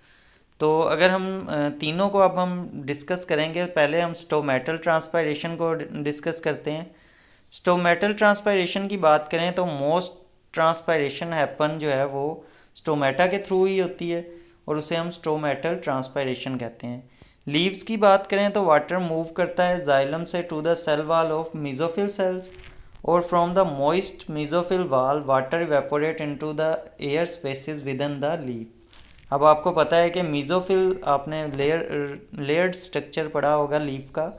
तो अगर हम तीनों को अब हम डिस्कस करेंगे. पहले हम स्टोमेटल ट्रांसपायरेशन को डिस्कस करते हैं. स्टोमेटल ट्रांसपायरेशन की बात करें तो मोस्ट ट्रांसपायरेशन हैपन जो है वो स्टोमेटा के थ्रू ही होती है, और उसे हम स्टोमेटल ट्रांसपायरेशन कहते हैं. लीव्स की बात करें तो वाटर मूव करता है जाइलम से to the cell wall of mesophyll cells, और from the moist mesophyll wall water evaporate into the air spaces within the leave. अब आपको पता है कि मेसोफिल, आपने लेयर्ड स्ट्रक्चर पढ़ा होगा लीव का.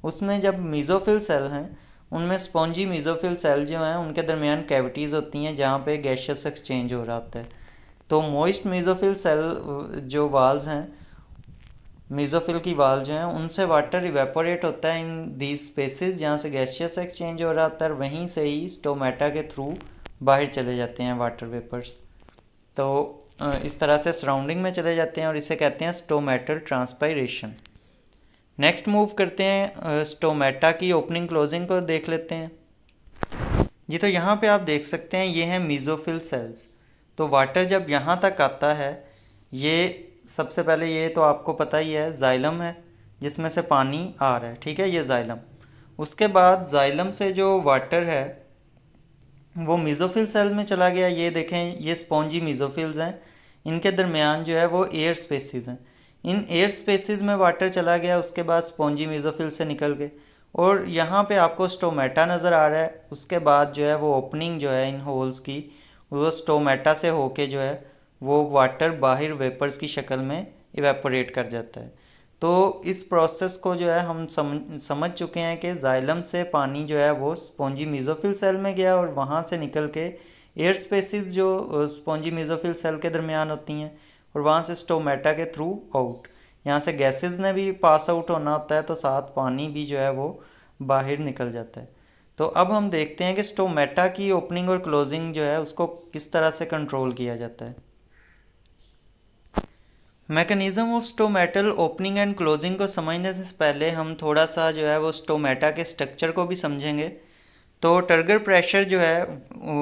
उसमें जब मेसोफिल सेल हैं उनमें स्पॉन्जी मेसोफिल सेल जो हैं उनके दरमियान कैविटीज़ होती हैं जहाँ पे गैशियस एक्सचेंज हो रहा होता है. तो मॉइस्ट मेसोफिल सेल जो वाल्स हैं, मेसोफिल की वाल जो हैं, उनसे वाटर इवेपोरेट होता है इन दीज स्पेसेस जहाँ से गैशियस एक्सचेंज हो रहा था, और वहीं से ही स्टोमेटा के थ्रू बाहर चले जाते हैं वाटर वेपर्स. तो इस तरह से सराउंडिंग में चले जाते हैं और इसे कहते हैं स्टोमेटल ट्रांसपायरेशन. नेक्स्ट मूव करते हैं स्टोमेटा की ओपनिंग क्लोजिंग को देख लेते हैं जी. तो यहाँ पे आप देख सकते हैं ये हैं मेसोफिल सेल्स. तो वाटर जब यहाँ तक आता है, ये सबसे पहले ये तो आपको पता ही है जाइलम है जिसमें से पानी आ रहा है, ठीक है, ये जाइलम. उसके बाद जाइलम से जो वाटर है वो मेसोफिल सेल में चला गया. ये देखें, ये स्पॉन्जी मेसोफिल्स हैं, इनके दरमियान जो है वो एयर स्पेसिस हैं. इन एयर स्पेसिस में वाटर चला गया, उसके बाद स्पॉन्जी मेसोफिल से निकल के, और यहाँ पे आपको स्टोमेटा नज़र आ रहा है. उसके बाद जो है वो ओपनिंग जो है इन होल्स की, वो स्टोमेटा से होके जो है वो वाटर बाहर वेपर्स की शक्ल में इवेपोरेट कर जाता है. तो इस प्रोसेस को जो है हम समझ चुके हैं कि जाइलम से पानी जो है वो स्पॉन्जी मेसोफिल सेल में गया, और वहाँ से निकल के एयर स्पेसिस जो स्पॉन्जी मेसोफिल सेल के दरमियान होती हैं, और वहाँ से स्टोमेटा के थ्रू आउट. यहाँ से गैसेस ने भी पास आउट होना होता है, तो साथ पानी भी जो है वो बाहर निकल जाता है. तो अब हम देखते हैं कि स्टोमेटा की ओपनिंग और क्लोजिंग जो है उसको किस तरह से कंट्रोल किया जाता है. Mechanism of stomatal opening and closing को समझने से पहले हम थोड़ा सा जो है वो स्टोमेटा के स्ट्रक्चर को भी समझेंगे. तो टर्गर प्रेशर जो है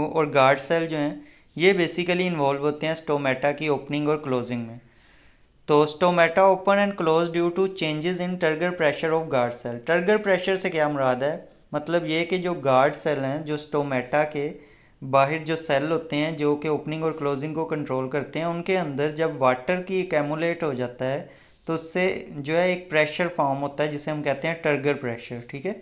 और गार्ड सेल जो हैं, ये बेसिकली इन्वॉल्व होते हैं स्टोमेटा की ओपनिंग और क्लोजिंग में. तो stomata open and close due to changes in turgor pressure of guard cell. Turgor pressure से क्या मुराद है, मतलब ये कि जो गार्ड सेल हैं, जो स्टोमेटा के बाहर जो सेल होते हैं जो कि ओपनिंग और क्लोजिंग को कंट्रोल करते हैं, उनके अंदर जब वाटर की एकैमुलेट हो जाता है तो उससे जो है एक प्रेशर फॉर्म होता है जिसे हम कहते हैं टर्गर प्रेशर, ठीक है.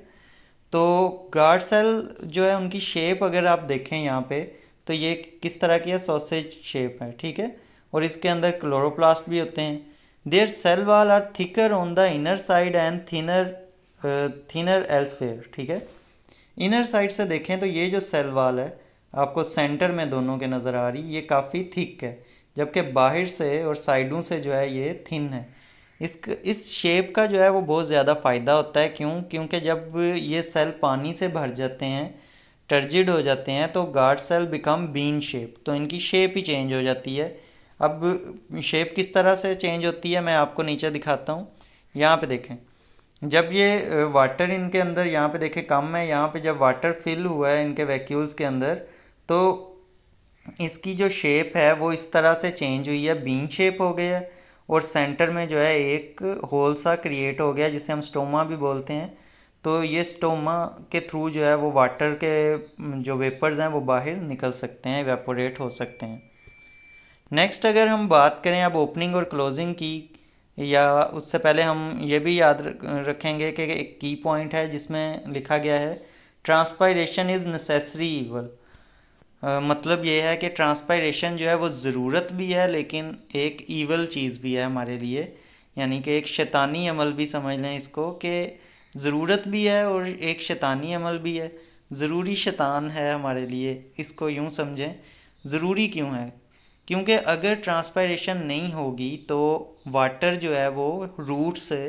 तो गार्ड सेल जो है उनकी शेप अगर आप देखें यहाँ पे, तो तो ये किस तरह की है, सॉसेज शेप है, ठीक है। और इसके अंदर क्लोरोप्लास्ट भी होते हैं। Their cell wall are thicker on the inner side and thinner elsewhere, ठीक है। इनर साइड से देखें तो ये जो सेल वॉल है आपको सेंटर में दोनों के नज़र आ रही, ये काफ़ी थिक है, जबकि बाहर से और साइडों से जो है ये थिन है। इस शेप का जो है वो बहुत ज़्यादा फ़ायदा होता है, क्योंकि जब ये सेल पानी से भर जाते हैं, टर्जिड हो जाते हैं, तो guard cell become bean shape, तो इनकी शेप ही चेंज हो जाती है। अब शेप किस तरह से चेंज होती है मैं आपको नीचे दिखाता हूँ। यहाँ पे देखें, जब ये वाटर इनके अंदर यहाँ पे देखें कम है, यहाँ पे जब वाटर फिल हुआ है इनके वैक्यूल्स के अंदर, तो इसकी जो शेप है वो इस तरह से चेंज हुई है, बीन शेप हो गया है। और सेंटर में जो है एक होल सा क्रिएट हो गया जिसे हम स्टोमा भी बोलते हैं। तो ये स्टोमा के थ्रू जो है वो वाटर के जो वेपर्स हैं वो बाहर निकल सकते हैं, इवेपोरेट हो सकते हैं। नेक्स्ट अगर हम बात करें अब ओपनिंग और क्लोजिंग की, या उससे पहले हम ये भी याद रखेंगे कि एक की पॉइंट है जिसमें लिखा गया है ट्रांसपायरेशन इज़ नेसेसरी ईवल। मतलब ये है कि ट्रांसपायरेशन जो है वो ज़रूरत भी है लेकिन एक ईवल चीज़ भी है हमारे लिए, यानी कि एक शैतानी अमल भी समझ लें इसको, कि ज़रूरत भी है और एक शैतानी अमल भी है। ज़रूरी शैतान है हमारे लिए, इसको यूँ समझें। ज़रूरी क्यों है? क्योंकि अगर ट्रांसपायरेशन नहीं होगी तो वाटर जो है वो रूट से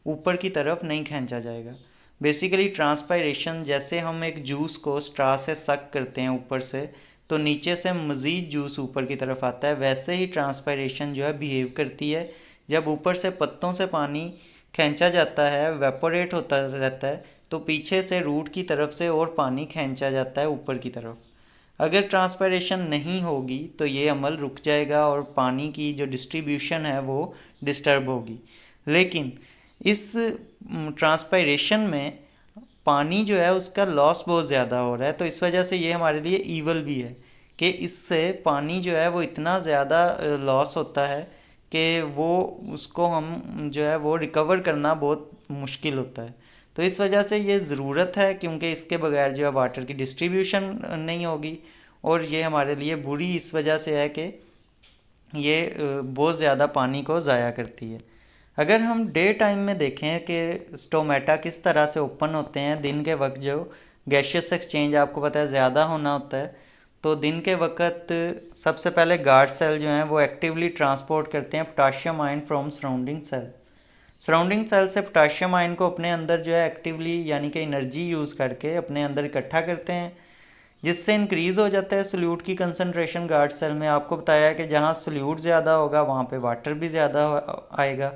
ऊपर की तरफ नहीं खींचा जाएगा। बेसिकली ट्रांसपायरेशन, जैसे हम एक जूस को स्ट्रा से सक करते हैं ऊपर से, तो नीचे से मज़ीद जूस ऊपर की तरफ आता है, वैसे ही ट्रांसपायरेशन जो है बिहेव करती है। जब ऊपर से पत्तों से पानी खींचा जाता है, वेपोरेट होता रहता है, तो पीछे से रूट की तरफ से और पानी खींचा जाता है ऊपर की तरफ। अगर ट्रांसपायरेशन नहीं होगी तो ये अमल रुक जाएगा और पानी की जो डिस्ट्रीब्यूशन है वो डिस्टर्ब होगी। लेकिन इस ट्रांसपायरेशन में पानी जो है उसका लॉस बहुत ज़्यादा हो रहा है, तो इस वजह से ये हमारे लिए ईवल भी है कि इससे पानी जो है वो इतना ज़्यादा लॉस होता है कि वो उसको हम जो है वो रिकवर करना बहुत मुश्किल होता है। तो इस वजह से ये ज़रूरत है, क्योंकि इसके बगैर जो है वाटर की डिस्ट्रीब्यूशन नहीं होगी, और ये हमारे लिए बुरी इस वजह से है कि ये बहुत ज़्यादा पानी को ज़ाया करती है। अगर हम डे टाइम में देखें कि स्टोमेटा किस तरह से ओपन होते हैं, दिन के वक्त जो गैशियस एक्सचेंज आपको पता है ज़्यादा होना होता है, तो दिन के वक्त सबसे पहले गार्ड सेल जो हैं वो एक्टिवली ट्रांसपोर्ट करते हैं potassium ion from surrounding cell. Surrounding cell से पोटाशियम आयन को अपने अंदर जो है एक्टिवली यानी कि एनर्जी यूज़ करके अपने अंदर इकट्ठा करते हैं, जिससे इंक्रीज़ हो जाता है सोल्यूट की कंसनट्रेशन गार्ड सेल में। आपको बताया है कि जहाँ सोल्यूट ज़्यादा होगा वहाँ पे वाटर भी ज़्यादा आएगा,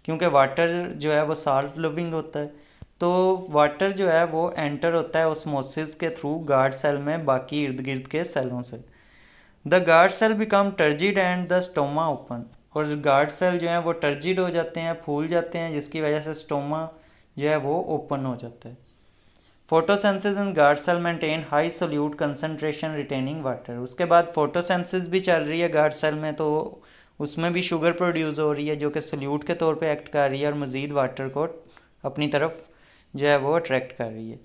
क्योंकि वाटर जो है वो साल्ट लविंग होता है। तो वाटर जो है वो एंटर होता है ऑस्मोसिस के थ्रू गार्ड सेल में बाकी इर्द गिर्द के सेलों से। The guard cell become turgid and the stoma open, और गार्ड सेल जो है वो टर्जिड हो जाते हैं, फूल जाते हैं, जिसकी वजह से स्टोमा जो है वो ओपन हो जाता है। Photosynthesis in guard cell maintain high solute concentration retaining water. उसके बाद फोटोसेंसिस भी चल रही है गार्ड सेल में, तो उसमें भी शुगर प्रोड्यूस हो रही है जो कि सोल्यूट के तौर पे एक्ट कर रही है और मज़ीद वाटर को अपनी तरफ जो है वो अट्रैक्ट कर रही है।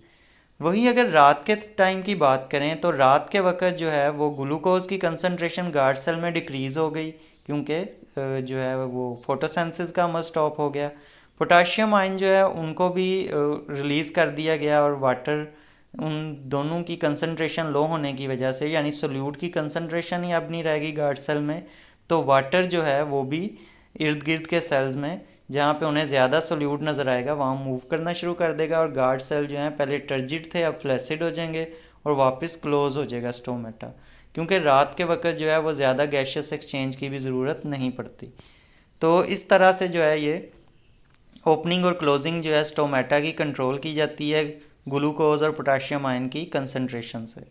वहीं अगर रात के टाइम की बात करें तो रात के वक्त जो है वो ग्लूकोज की कंसनट्रेशन गार्ड सेल में डिक्रीज़ हो गई, क्योंकि जो है वो फोटोसेंसिस का अमल स्टॉप हो गया। पोटाशियम आयन जो है उनको भी रिलीज़ कर दिया गया, और वाटर उन दोनों की कंसनट्रेशन लो होने की वजह से, यानी सोल्यूट की कंसनट्रेशन ही अब नहीं रहेगी गार्ड सेल में, तो वाटर जो है वो भी इर्द गिर्द के सेल्स में जहाँ पे उन्हें ज़्यादा सोल्यूट नज़र आएगा वहाँ मूव करना शुरू कर देगा, और गार्ड सेल जो हैं पहले टर्जिड थे अब फ्लैसिड हो जाएंगे और वापस क्लोज हो जाएगा स्टोमेटा, क्योंकि रात के वक्त जो है वो ज़्यादा गैशियस एक्सचेंज की भी ज़रूरत नहीं पड़ती। तो इस तरह से जो है ये ओपनिंग और क्लोजिंग जो है स्टोमेटा की कंट्रोल की जाती है ग्लूकोज और पोटाशियम आयन की कंसनट्रेशन से।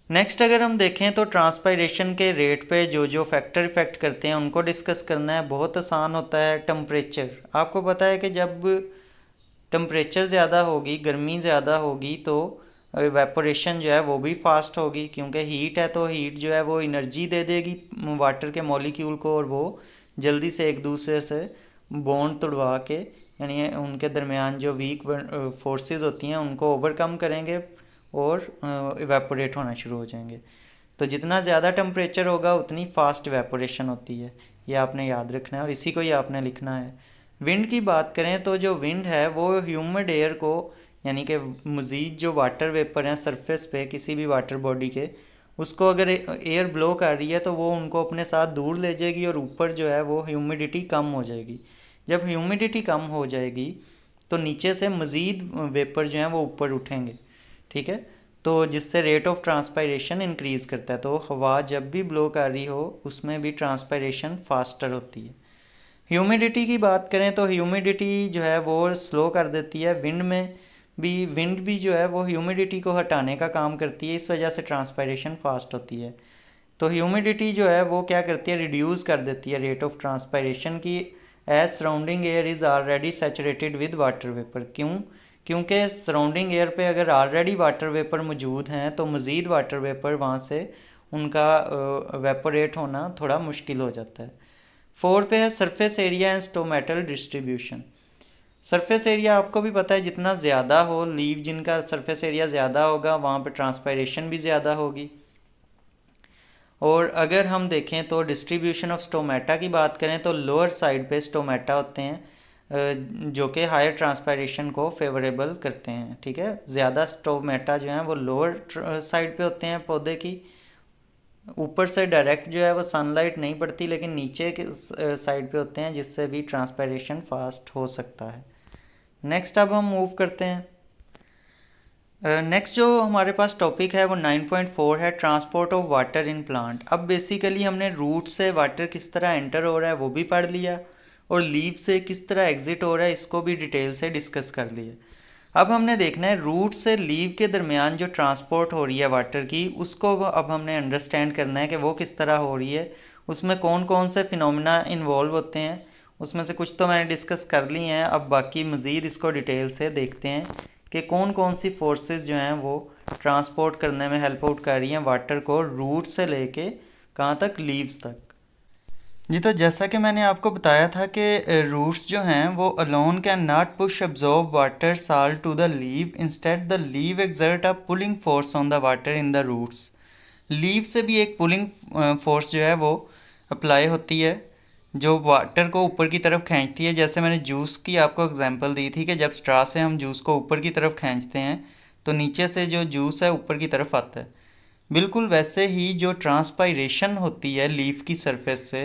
नेक्स्ट अगर हम देखें तो ट्रांसपायरेशन के रेट पे जो जो फैक्टर इफेक्ट करते हैं उनको डिस्कस करना है। बहुत आसान होता है। टेम्परेचर, आपको पता है कि जब टेम्परेचर ज़्यादा होगी, गर्मी ज़्यादा होगी, तो वेपोरेशन जो है वो भी फास्ट होगी, क्योंकि हीट है तो हीट जो है वो एनर्जी दे देगी वाटर के मॉलिक्यूल को, और वो जल्दी से एक दूसरे से बॉन्ड तोड़वा के, यानी उनके दरमियान जो वीक फोर्सेस होती हैं उनको ओवरकम करेंगे, और इवेपोरेट होना शुरू हो जाएंगे। तो जितना ज़्यादा टेम्परेचर होगा उतनी फास्ट इवेपोरेशन होती है, ये आपने याद रखना है और इसी को ही आपने लिखना है। विंड की बात करें तो जो विंड है वो ह्यूमिड एयर को, यानी कि मज़ीद जो वाटर वेपर हैं सरफेस पे किसी भी वाटर बॉडी के, उसको अगर एयर ब्लो कर रही है तो वो उनको अपने साथ दूर ले जाएगी और ऊपर जो है वो ह्यूमिडिटी कम हो जाएगी। जब ह्यूमिडिटी कम हो जाएगी तो नीचे से मज़ीद वेपर जो हैं वो ऊपर उठेंगे, ठीक है। तो जिससे रेट ऑफ ट्रांसपायरेशन इंक्रीज़ करता है। तो हवा जब भी ब्लो कर रही हो उसमें भी ट्रांसपायरेशन फास्टर होती है। ह्यूमिडिटी की बात करें तो ह्यूमिडिटी जो है वो स्लो कर देती है। विंड भी जो है वो ह्यूमिडिटी को हटाने का काम करती है, इस वजह से ट्रांसपायरेशन फास्ट होती है। तो ह्यूमिडिटी जो है वो क्या करती है, रिड्यूस कर देती है रेट ऑफ ट्रांसपायरेशन की, as surrounding air is already saturated with water vapour. क्योंकि सराउंडिंग एयर पे अगर ऑलरेडी वाटर वेपर मौजूद हैं तो मज़ीद वाटर वेपर वहाँ से उनका वेपोरेट होना थोड़ा मुश्किल हो जाता है। 4 पे है surface area and stomatal distribution. Surface area आपको भी पता है, जितना ज़्यादा हो लीव जिनका सरफेस एरिया ज़्यादा होगा वहाँ पे ट्रांसपायरेशन भी ज़्यादा होगी। और अगर हम देखें तो डिस्ट्रीब्यूशन ऑफ स्टोमेटा की बात करें तो लोअर साइड पे स्टोमेटा होते हैं जो कि हायर ट्रांसपायरेशन को फेवरेबल करते हैं, ठीक है। ज़्यादा स्टोमेटा जो हैं वो लोअर साइड पे होते हैं पौधे की, ऊपर से डायरेक्ट जो है वो सनलाइट नहीं पड़ती लेकिन नीचे के साइड पे होते हैं, जिससे भी ट्रांसपायरेशन फास्ट हो सकता है। नेक्स्ट अब हम मूव करते हैं। नेक्स्ट जो हमारे पास टॉपिक है वो 9.4 है, transport of water in plant. अब बेसिकली हमने रूट से वाटर किस तरह एंटर हो रहा है वो भी पढ़ लिया और लीव से किस तरह एग्जिट हो रहा है इसको भी डिटेल से डिस्कस कर लिया। अब हमने देखना है रूट से लीव के दरमियान जो ट्रांसपोर्ट हो रही है वाटर की, उसको अब हमने अंडरस्टैंड करना है कि वो किस तरह हो रही है, उसमें कौन कौन से फिनोमेना इन्वॉल्व होते हैं। उसमें से कुछ तो मैंने डिस्कस कर ली हैं, अब बाकी मज़ीद इसको डिटेल से देखते हैं कि कौन कौन सी फोर्सेस जो हैं वो ट्रांसपोर्ट करने में हेल्प आउट कर रही हैं वाटर को रूट से लेके कहाँ तक, लीव्स तक। जी, तो जैसा कि मैंने आपको बताया था कि रूट्स जो हैं वो alone can not push absorb water salt to the leave, instead the leave exert a pulling force on the water in the roots. Leave से भी एक पुलिंग फोर्स जो है वो अप्लाई होती है जो वाटर को ऊपर की तरफ खींचती है। जैसे मैंने जूस की आपको एग्जांपल दी थी कि जब स्ट्रा से हम जूस को ऊपर की तरफ खींचते हैं तो नीचे से जो जूस है ऊपर की तरफ आता है। बिल्कुल वैसे ही जो ट्रांसपायरेशन होती है लीफ की सरफेस से,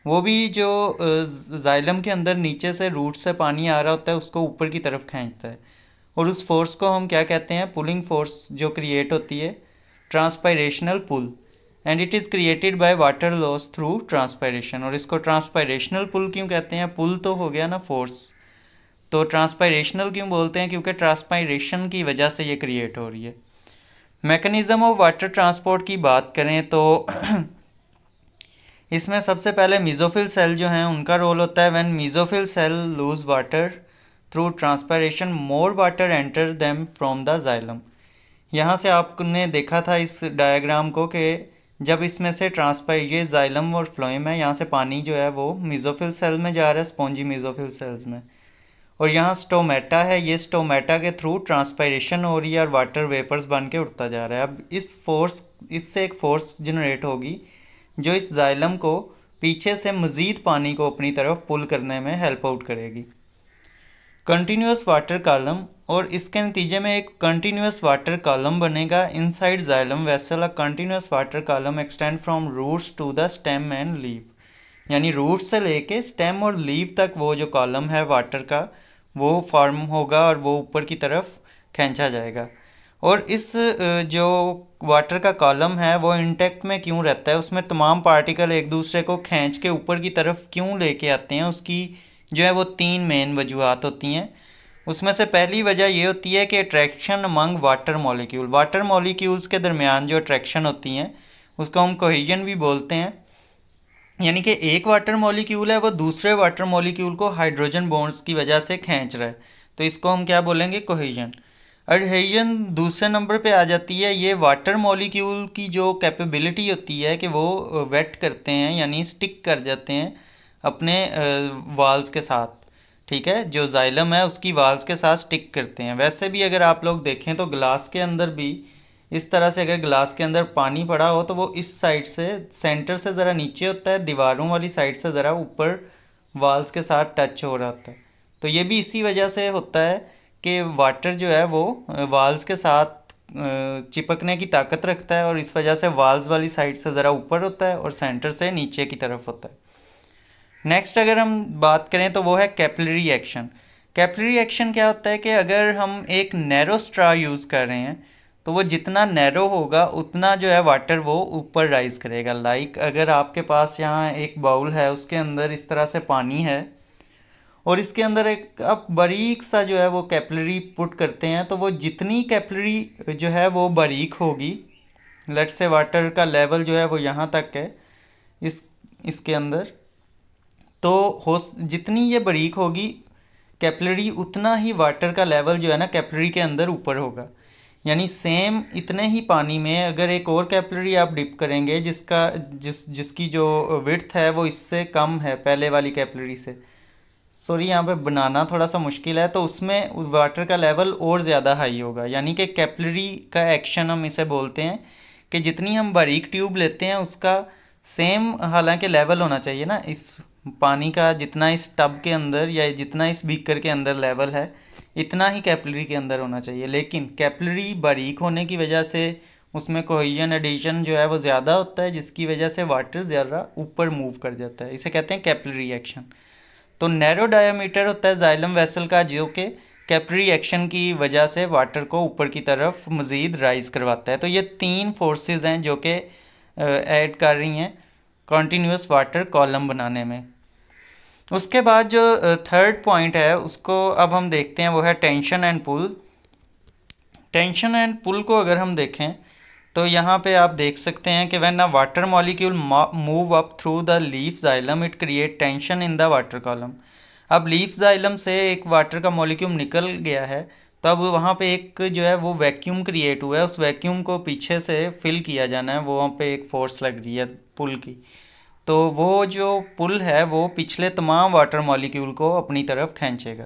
वो भी जो जाइलम के अंदर नीचे से रूट से पानी आ रहा होता है उसको ऊपर की तरफ खींचता है। और उस फोर्स को हम क्या कहते हैं, पुलिंग फोर्स जो क्रिएट होती है, transpirational pull. And it is created by water loss through transpiration. और इसको ट्रांसपायरेशनल पुल क्यों कहते हैं, पुल तो हो गया ना फोर्स, तो ट्रांसपायरेशनल क्यों बोलते हैं, क्योंकि ट्रांसपायरेशन की वजह से ये क्रिएट हो रही है। मैकेनिज़्म ऑफ वाटर ट्रांसपोर्ट की बात करें तो इसमें सबसे पहले मीज़ोफिल सेल जो हैं उनका रोल होता है। When mesophyll cell lose water through transpiration more water enter them from the xylem. यहाँ से आपने देखा था इस डायग्राम को कि जब इसमें से ये जाइलम और फ्लोएम है, यहाँ से पानी जो है वो मीज़ोफिल सेल में जा रहा है, स्पॉन्जी मीज़ोफिल सेल्स में। और यहाँ स्टोमेटा है, ये स्टोमेटा के थ्रू ट्रांसपायरेशन हो रही है और वाटर वेपर्स बन के उठता जा रहा है। अब इससे एक फोर्स जनरेट होगी जो इस जाइलम को पीछे से मज़ीद पानी को अपनी तरफ पुल करने में हेल्प आउट करेगी। कंटिन्यूस वाटर कॉलम, और इसके नतीजे में एक कंटिन्यूस वाटर कॉलम बनेगा inside xylem vessel. A continuous water column extend from roots to the stem and leave. यानी रूट से लेके स्टेम और लीव तक वो जो कॉलम है वाटर का वो फॉर्म होगा और वो ऊपर की तरफ खींचा जाएगा। और इस जो वाटर का कॉलम है वो इंटेक्ट में क्यों रहता है, उसमें तमाम पार्टिकल एक दूसरे को खींच के ऊपर की तरफ क्यों लेके आते हैं, उसकी जो है वो 3 मेन वजूहत होती हैं। उसमें से पहली वजह ये होती है कि अट्रैक्शन अमंग वाटर मॉलिक्यूल्स के दरमियान जो अट्रैक्शन होती हैं उसको हम कोहेजन भी बोलते हैं। यानी कि एक वाटर मॉलिक्यूल है वो दूसरे वाटर मॉलिक्यूल को हाइड्रोजन बॉन्ड्स की वजह से खींच रहा है, तो इसको हम क्या बोलेंगे, कोहेजन। एडहेजन दूसरे नंबर पे आ जाती है। ये वाटर मॉलिक्यूल की जो कैपेबिलिटी होती है कि वो वेट करते हैं यानी स्टिक कर जाते हैं अपने वाल्स के साथ, ठीक है, जो जाइलम है उसकी वाल्स के साथ स्टिक करते हैं। वैसे भी अगर आप लोग देखें तो ग्लास के अंदर भी इस तरह से, अगर ग्लास के अंदर पानी पड़ा हो तो वो इस साइड से, सेंटर से ज़रा नीचे होता है, दीवारों वाली साइड से ज़रा ऊपर वाल्स के साथ टच हो रहा होता है। तो ये भी इसी वजह से होता है कि वाटर जो है वो वाल्स के साथ चिपकने की ताकत रखता है, और इस वजह से वाल्स वाली साइड से ज़रा ऊपर होता है और सेंटर से नीचे की तरफ होता है। नेक्स्ट अगर हम बात करें तो वो है कैपिलरी एक्शन। कैपिलरी एक्शन क्या होता है कि अगर हम एक नैरो स्ट्रा यूज़ कर रहे हैं तो वो जितना नैरो होगा उतना जो है वाटर वो ऊपर राइज करेगा। लाइक अगर आपके पास यहाँ एक बाउल है, उसके अंदर इस तरह से पानी है और इसके अंदर एक आप बारीक सा जो है वो कैपिलरी पुट करते हैं, तो वो जितनी कैपिलरी जो है वो बारीक होगी, लेट्स से वाटर का लेवल जो है वो यहाँ तक है इसके अंदर, तो हो जितनी ये बारीक होगी कैपिलरी, उतना ही वाटर का लेवल जो है ना कैपिलरी के अंदर ऊपर होगा। यानी सेम इतने ही पानी में अगर एक और कैपिलरी आप डिप करेंगे जिसकी जो विड्थ है वो इससे कम है पहले वाली कैपिलरी से, सॉरी यहाँ पे बनाना थोड़ा सा मुश्किल है, तो उसमें वाटर का लेवल और ज़्यादा हाई होगा। यानी कि कैपिलरी का एक्शन हम इसे बोलते हैं कि जितनी हम बारीक ट्यूब लेते हैं उसका सेम हालांकि लेवल होना चाहिए ना, इस पानी का जितना इस टब के अंदर या जितना इस बीकर के अंदर लेवल है इतना ही कैपिलरी के अंदर होना चाहिए। लेकिन कैपिलरी बारीक होने की वजह से उसमें कोहेजन एडिशन जो है वो ज़्यादा होता है, जिसकी वजह से वाटर ज़्यादा ऊपर मूव कर जाता है। इसे कहते हैं कैपिलरी एक्शन। तो नैरो डायामीटर होता है जाइलम वेसल का, जो कि कैपिलरी एक्शन की वजह से वाटर को ऊपर की तरफ मज़ीद राइज करवाता है। तो ये तीन फोर्सेस हैं जो कि ऐड कर रही हैं कॉन्टीन्यूस वाटर कॉलम बनाने में। उसके बाद जो थर्ड पॉइंट है उसको अब हम देखते हैं, वो है tension and pull. Tension and pull को अगर हम देखें तो यहाँ पे आप देख सकते हैं कि when a water molecule move up through the leaf xylem it create tension in the water column. अब लीफ जाइलम से एक वाटर का मॉलिक्यूल निकल गया है, तो अब वहाँ पे एक जो है वो वैक्यूम क्रिएट हुआ है, उस वैक्यूम को पीछे से फिल किया जाना है, वो वहाँ पे एक फोर्स लग रही है पुल की। तो वो जो पुल है वो पिछले तमाम वाटर मॉलिक्यूल को अपनी तरफ खींचेगा।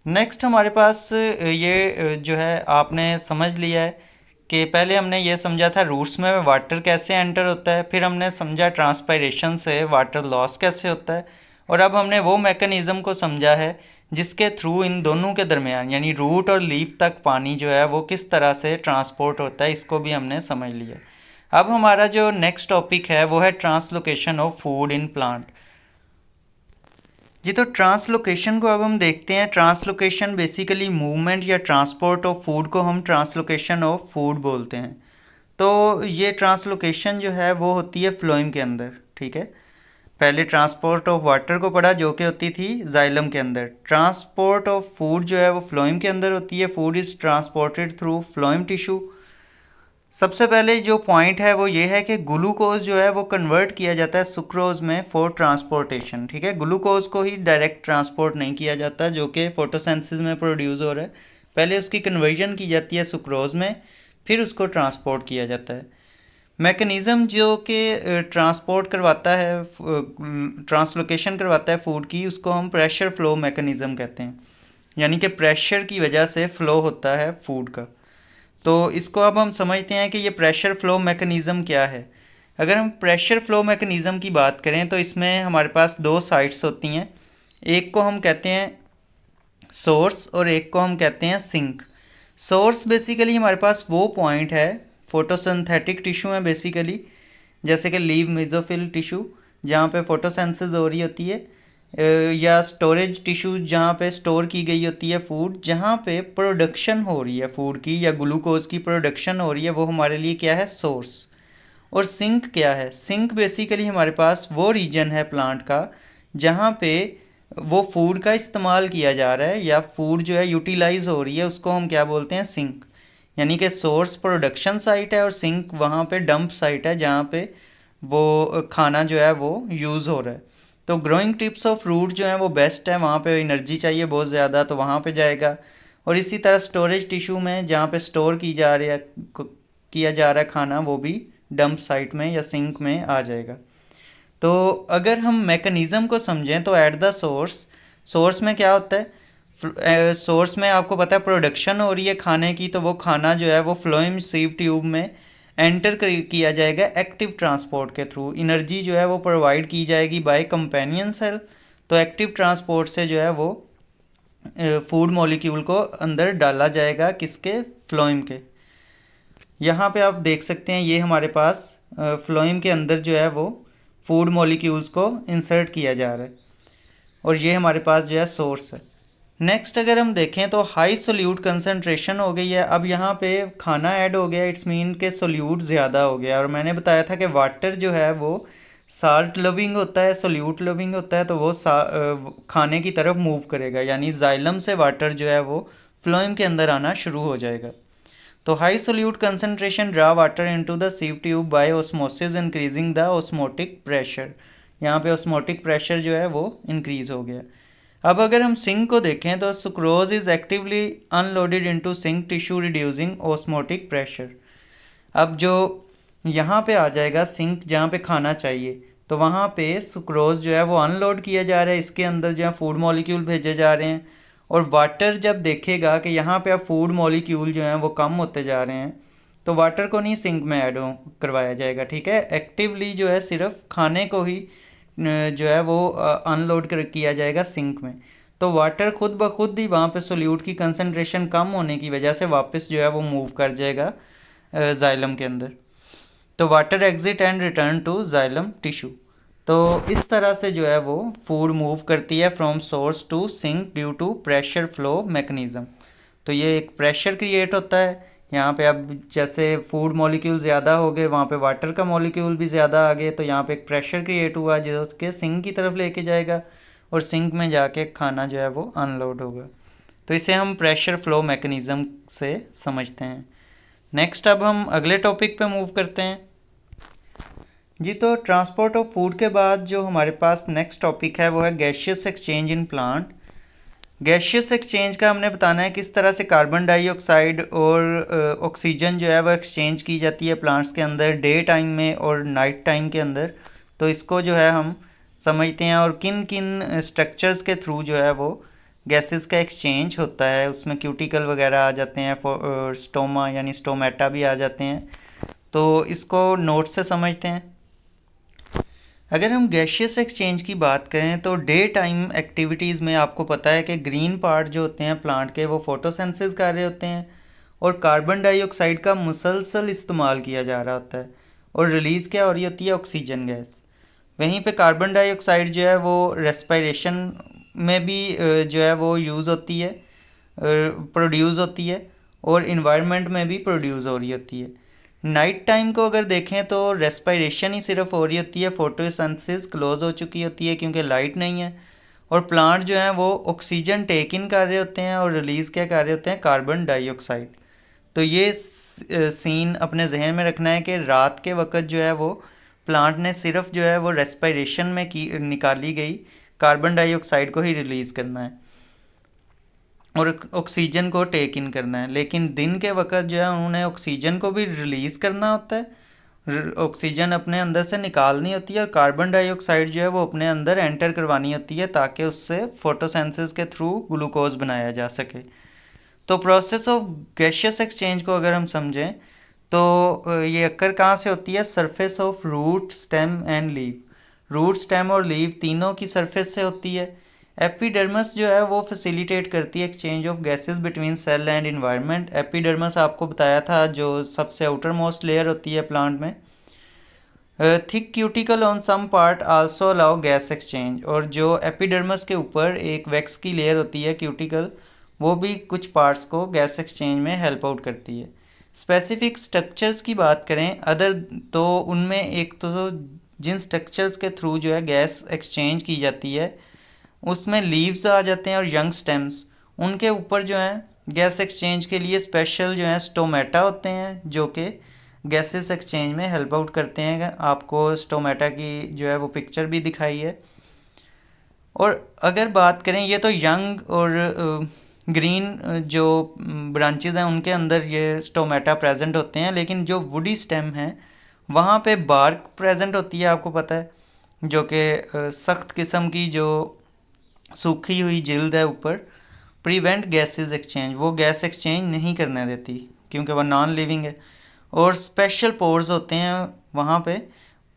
नेक्स्ट हमारे पास ये जो है आपने समझ लिया है कि पहले हमने ये समझा था रूट्स में वाटर कैसे एंटर होता है, फिर हमने समझा ट्रांसपायरेशन से वाटर लॉस कैसे होता है, और अब हमने वो मैकेनिज़्म को समझा है जिसके थ्रू इन दोनों के दरमियान यानी रूट और लीफ तक पानी जो है वो किस तरह से ट्रांसपोर्ट होता है, इसको भी हमने समझ लिया। अब हमारा जो नेक्स्ट टॉपिक है वो है translocation of food in plant. जी, तो ट्रांसलोकेशन को अब हम देखते हैं। ट्रांसलोकेशन बेसिकली मूवमेंट या ट्रांसपोर्ट ऑफ फूड को हम ट्रांसलोकेशन ऑफ फूड बोलते हैं। तो ये ट्रांसलोकेशन जो है वो होती है फ्लोएम के अंदर, ठीक है। पहले ट्रांसपोर्ट ऑफ वाटर को पढ़ा जो कि होती थी जाइलम के अंदर। ट्रांसपोर्ट ऑफ फूड जो है वो फ्लोएम के अंदर होती है। Food is transported through phloem tissue. सबसे पहले जो पॉइंट है वो ये है कि ग्लूकोज जो है वो कन्वर्ट किया जाता है सुक्रोज में फॉर ट्रांसपोर्टेशन, ठीक है। ग्लूकोज को ही डायरेक्ट ट्रांसपोर्ट नहीं किया जाता जो कि फोटोसिंथेसिस में प्रोड्यूस हो रहा है, पहले उसकी कन्वर्जन की जाती है सुक्रोज में, फिर उसको ट्रांसपोर्ट किया जाता है। मैकेनिज़्म जो कि ट्रांसपोर्ट करवाता है, ट्रांसलोकेशन करवाता है फूड की, उसको हम प्रेशर फ्लो मैकेनिज़्म कहते हैं। यानी कि प्रेशर की वजह से फ़्लो होता है फूड का। तो इसको अब हम समझते हैं कि ये प्रेशर फ्लो मैकेनिज़्म क्या है। अगर हम प्रेशर फ्लो मैकेनिज़्म की बात करें तो इसमें हमारे पास दो साइड्स होती हैं। एक को हम कहते हैं सोर्स और एक को हम कहते हैं सिंक। सोर्स बेसिकली हमारे पास वो पॉइंट है, फोटोसिंथेटिक टिश्यू है बेसिकली, जैसे कि लीव मेसोफिल टिश्यू जहाँ पे फोटोसिंथेसिस हो रही होती है, या स्टोरेज टिश्यू जहाँ पे स्टोर की गई होती है फूड, जहाँ पे प्रोडक्शन हो रही है फूड की या ग्लूकोज की प्रोडक्शन हो रही है, वो हमारे लिए क्या है, सोर्स। और सिंक क्या है, सिंक बेसिकली हमारे पास वो रीजन है प्लांट का जहाँ पे वो फूड का इस्तेमाल किया जा रहा है या फूड जो है यूटिलाइज हो रही है, उसको हम क्या बोलते हैं, सिंक। यानी कि सोर्स प्रोडक्शन साइट है और सिंक वहाँ पे डंप साइट है जहाँ पे वो खाना जो है वो यूज़ हो रहा है। तो ग्रोइंग टिप्स ऑफ रूट जो है वो बेस्ट है, वहाँ पे एनर्जी चाहिए बहुत ज़्यादा तो वहाँ पे जाएगा। और इसी तरह स्टोरेज टिश्यू में जहाँ पे स्टोर किया जा रहा है खाना, वो भी डंप साइट में या सिंक में आ जाएगा। तो अगर हम मैकेनिज़्म को समझें तो एट द सोर्स सोर्स में क्या होता है, सोर्स में आपको पता है प्रोडक्शन हो रही है खाने की, तो वो खाना जो है वो फ्लोएम सीव ट्यूब में एंटर किया जाएगा एक्टिव ट्रांसपोर्ट के थ्रू। एनर्जी जो है वो प्रोवाइड की जाएगी बाय कंपेनियन सेल। तो एक्टिव ट्रांसपोर्ट से जो है वो फूड मॉलिक्यूल को अंदर डाला जाएगा, किसके, फ्लोएम के। यहाँ पे आप देख सकते हैं ये हमारे पास फ्लोएम के अंदर जो है वो फूड मॉलिक्यूल्स को इंसर्ट किया जा रहा है, और ये हमारे पास जो है सोर्स है। नेक्स्ट अगर हम देखें तो हाई सोल्यूट कंसनट्रेशन हो गई है। अब यहाँ पे खाना ऐड हो गया, इट्स मीन के सोल्यूट ज़्यादा हो गया। और मैंने बताया था कि वाटर जो है वो साल्ट लविंग होता है, सोल्यूट लविंग होता है, तो वो खाने की तरफ मूव करेगा, यानी जाइलम से वाटर जो है वो फ्लोएम के अंदर आना शुरू हो जाएगा। तो high solute concentration draw water into the sieve tube bye osmosis increasing the osmotic pressure. यहाँ पे ऑस्मोटिक प्रेशर जो है वो इंक्रीज हो गया। अब अगर हम सिंक को देखें तो sucrose is actively unloaded into sink tissue reducing osmotic pressure. अब जो यहाँ पे आ जाएगा सिंक जहाँ पे खाना चाहिए, तो वहाँ पे सुक्रोज जो है वो अनलोड किया जा रहा है, इसके अंदर जो है फूड मॉलिक्यूल भेजे जा रहे हैं। और वाटर जब देखेगा कि यहाँ पे अब फूड मॉलिक्यूल जो हैं वो कम होते जा रहे हैं, तो वाटर को नहीं सिंक में ऐड करवाया जाएगा, ठीक है। एक्टिवली जो है सिर्फ खाने को ही जो है वो अनलोड किया जाएगा सिंक में। तो वाटर खुद ब खुद ही वहाँ पे सोल्यूट की कंसनट्रेशन कम होने की वजह से वापस जो है वो मूव कर जाएगा जाइलम के अंदर। तो water exit and return to xylem tissue. तो इस तरह से जो है वो फूड मूव करती है from source to sink due to pressure flow mechanism. तो ये एक प्रेशर क्रिएट होता है यहाँ पे। अब जैसे फूड मॉलिक्यूल ज़्यादा हो गए, वहाँ पे वाटर का मॉलिक्यूल भी ज़्यादा आ गए, तो यहाँ पे एक प्रेशर क्रिएट हुआ जो उसके सिंक की तरफ लेके जाएगा, और सिंक में जाके खाना जो है वो अनलोड होगा। तो इसे हम प्रेशर फ्लो मैकेनिज़्म से समझते हैं। नेक्स्ट अब हम अगले टॉपिक पे मूव करते हैं जी। तो ट्रांसपोर्ट ऑफ फूड के बाद जो हमारे पास नेक्स्ट टॉपिक है वो है gaseous exchange in plant. Gaseous exchange का हमने बताना है किस तरह से कार्बन डाइऑक्साइड और ऑक्सीजन जो है वो एक्सचेंज की जाती है प्लांट्स के अंदर डे टाइम में और नाइट टाइम के अंदर। तो इसको जो है हम समझते हैं, और किन किन स्ट्रक्चर्स के थ्रू जो है वो गैसेस का एक्सचेंज होता है। उसमें क्यूटिकल वगैरह आ जाते हैं, स्टोमा यानी स्टोमेटा भी आ जाते हैं। तो इसको नोट से समझते हैं। अगर हम गैशियस एक्सचेंज की बात करें तो डे टाइम एक्टिविटीज़ में आपको पता है कि ग्रीन पार्ट जो होते हैं प्लांट के वो फोटोसिंथेसिस कर रहे होते हैं, और कार्बन डाइऑक्साइड का मुसलसल इस्तेमाल किया जा रहा होता है, और रिलीज़ क्या हो रही होती है, ऑक्सीजन गैस। वहीं पे कार्बन डाइऑक्साइड जो है वो रेस्पिरेशन में भी जो है वो यूज़ होती है, प्रोड्यूस होती है, और इन्वायरमेंट में भी प्रोड्यूस हो रही होती है। नाइट टाइम को अगर देखें तो रेस्पिरेशन ही सिर्फ हो रही होती है, फोटोसिंथेसिस क्लोज हो चुकी होती है क्योंकि लाइट नहीं है, और प्लांट जो हैं वो ऑक्सीजन टेक इन कर रहे होते हैं और रिलीज़ क्या कर रहे होते हैं, कार्बन डाइऑक्साइड। तो ये सीन अपने जहन में रखना है कि रात के वक्त जो है वो प्लांट ने सिर्फ जो है वो रेस्पिरेशन में की निकाली गई कार्बन डाइऑक्साइड को ही रिलीज़ करना है और ऑक्सीजन को टेक इन करना है। लेकिन दिन के वक्त जो है उन्होंने ऑक्सीजन को भी रिलीज़ करना होता है, ऑक्सीजन अपने अंदर से निकालनी होती है, और कार्बन डाइऑक्साइड जो है वो अपने अंदर एंटर करवानी होती है ताकि उससे फोटोसिंथेसिस के थ्रू ग्लूकोज बनाया जा सके। तो प्रोसेस ऑफ गैशियस एक्सचेंज को अगर हम समझें तो ये अक्कर कहाँ से होती है, surface of root, stem and leave. Root, stem और लीव तीनों की सरफेस से होती है। एपिडर्मस जो है वो फैसिलिटेट करती है exchange of gases between cell and environment. Epidermis आपको बताया था जो सबसे आउटर मोस्ट लेयर होती है प्लांट में। Thick cuticle on some part also allow gas exchange. और जो एपिडर्मस के ऊपर एक वैक्स की लेयर होती है क्यूटिकल, वो भी कुछ पार्ट्स को गैस एक्सचेंज में हेल्प आउट करती है। स्पेसिफिक स्ट्रक्चर्स की बात करें अदर, तो उनमें एक तो जिन स्ट्रक्चर्स के थ्रू जो है गैस एक्सचेंज की जाती है उसमें लीव्स आ जाते हैं और यंग स्टेम्स। उनके ऊपर जो है गैस एक्सचेंज के लिए स्पेशल जो है स्टोमेटा होते हैं जो कि गैसेस एक्सचेंज में हेल्प आउट करते हैं। आपको स्टोमेटा की जो है वो पिक्चर भी दिखाई है। और अगर बात करें, ये तो यंग और ग्रीन जो ब्रांचेस हैं उनके अंदर ये स्टोमेटा प्रेजेंट होते हैं, लेकिन जो वुडी स्टेम है वहाँ पे बार्क प्रेजेंट होती है, आपको पता है, जो कि सख्त किस्म की जो सूखी हुई जिल्द है ऊपर, प्रिवेंट गैसेस एक्सचेंज, वो गैस एक्सचेंज नहीं करने देती क्योंकि वह नॉन लिविंग है। और स्पेशल पोर्स होते हैं वहाँ पे,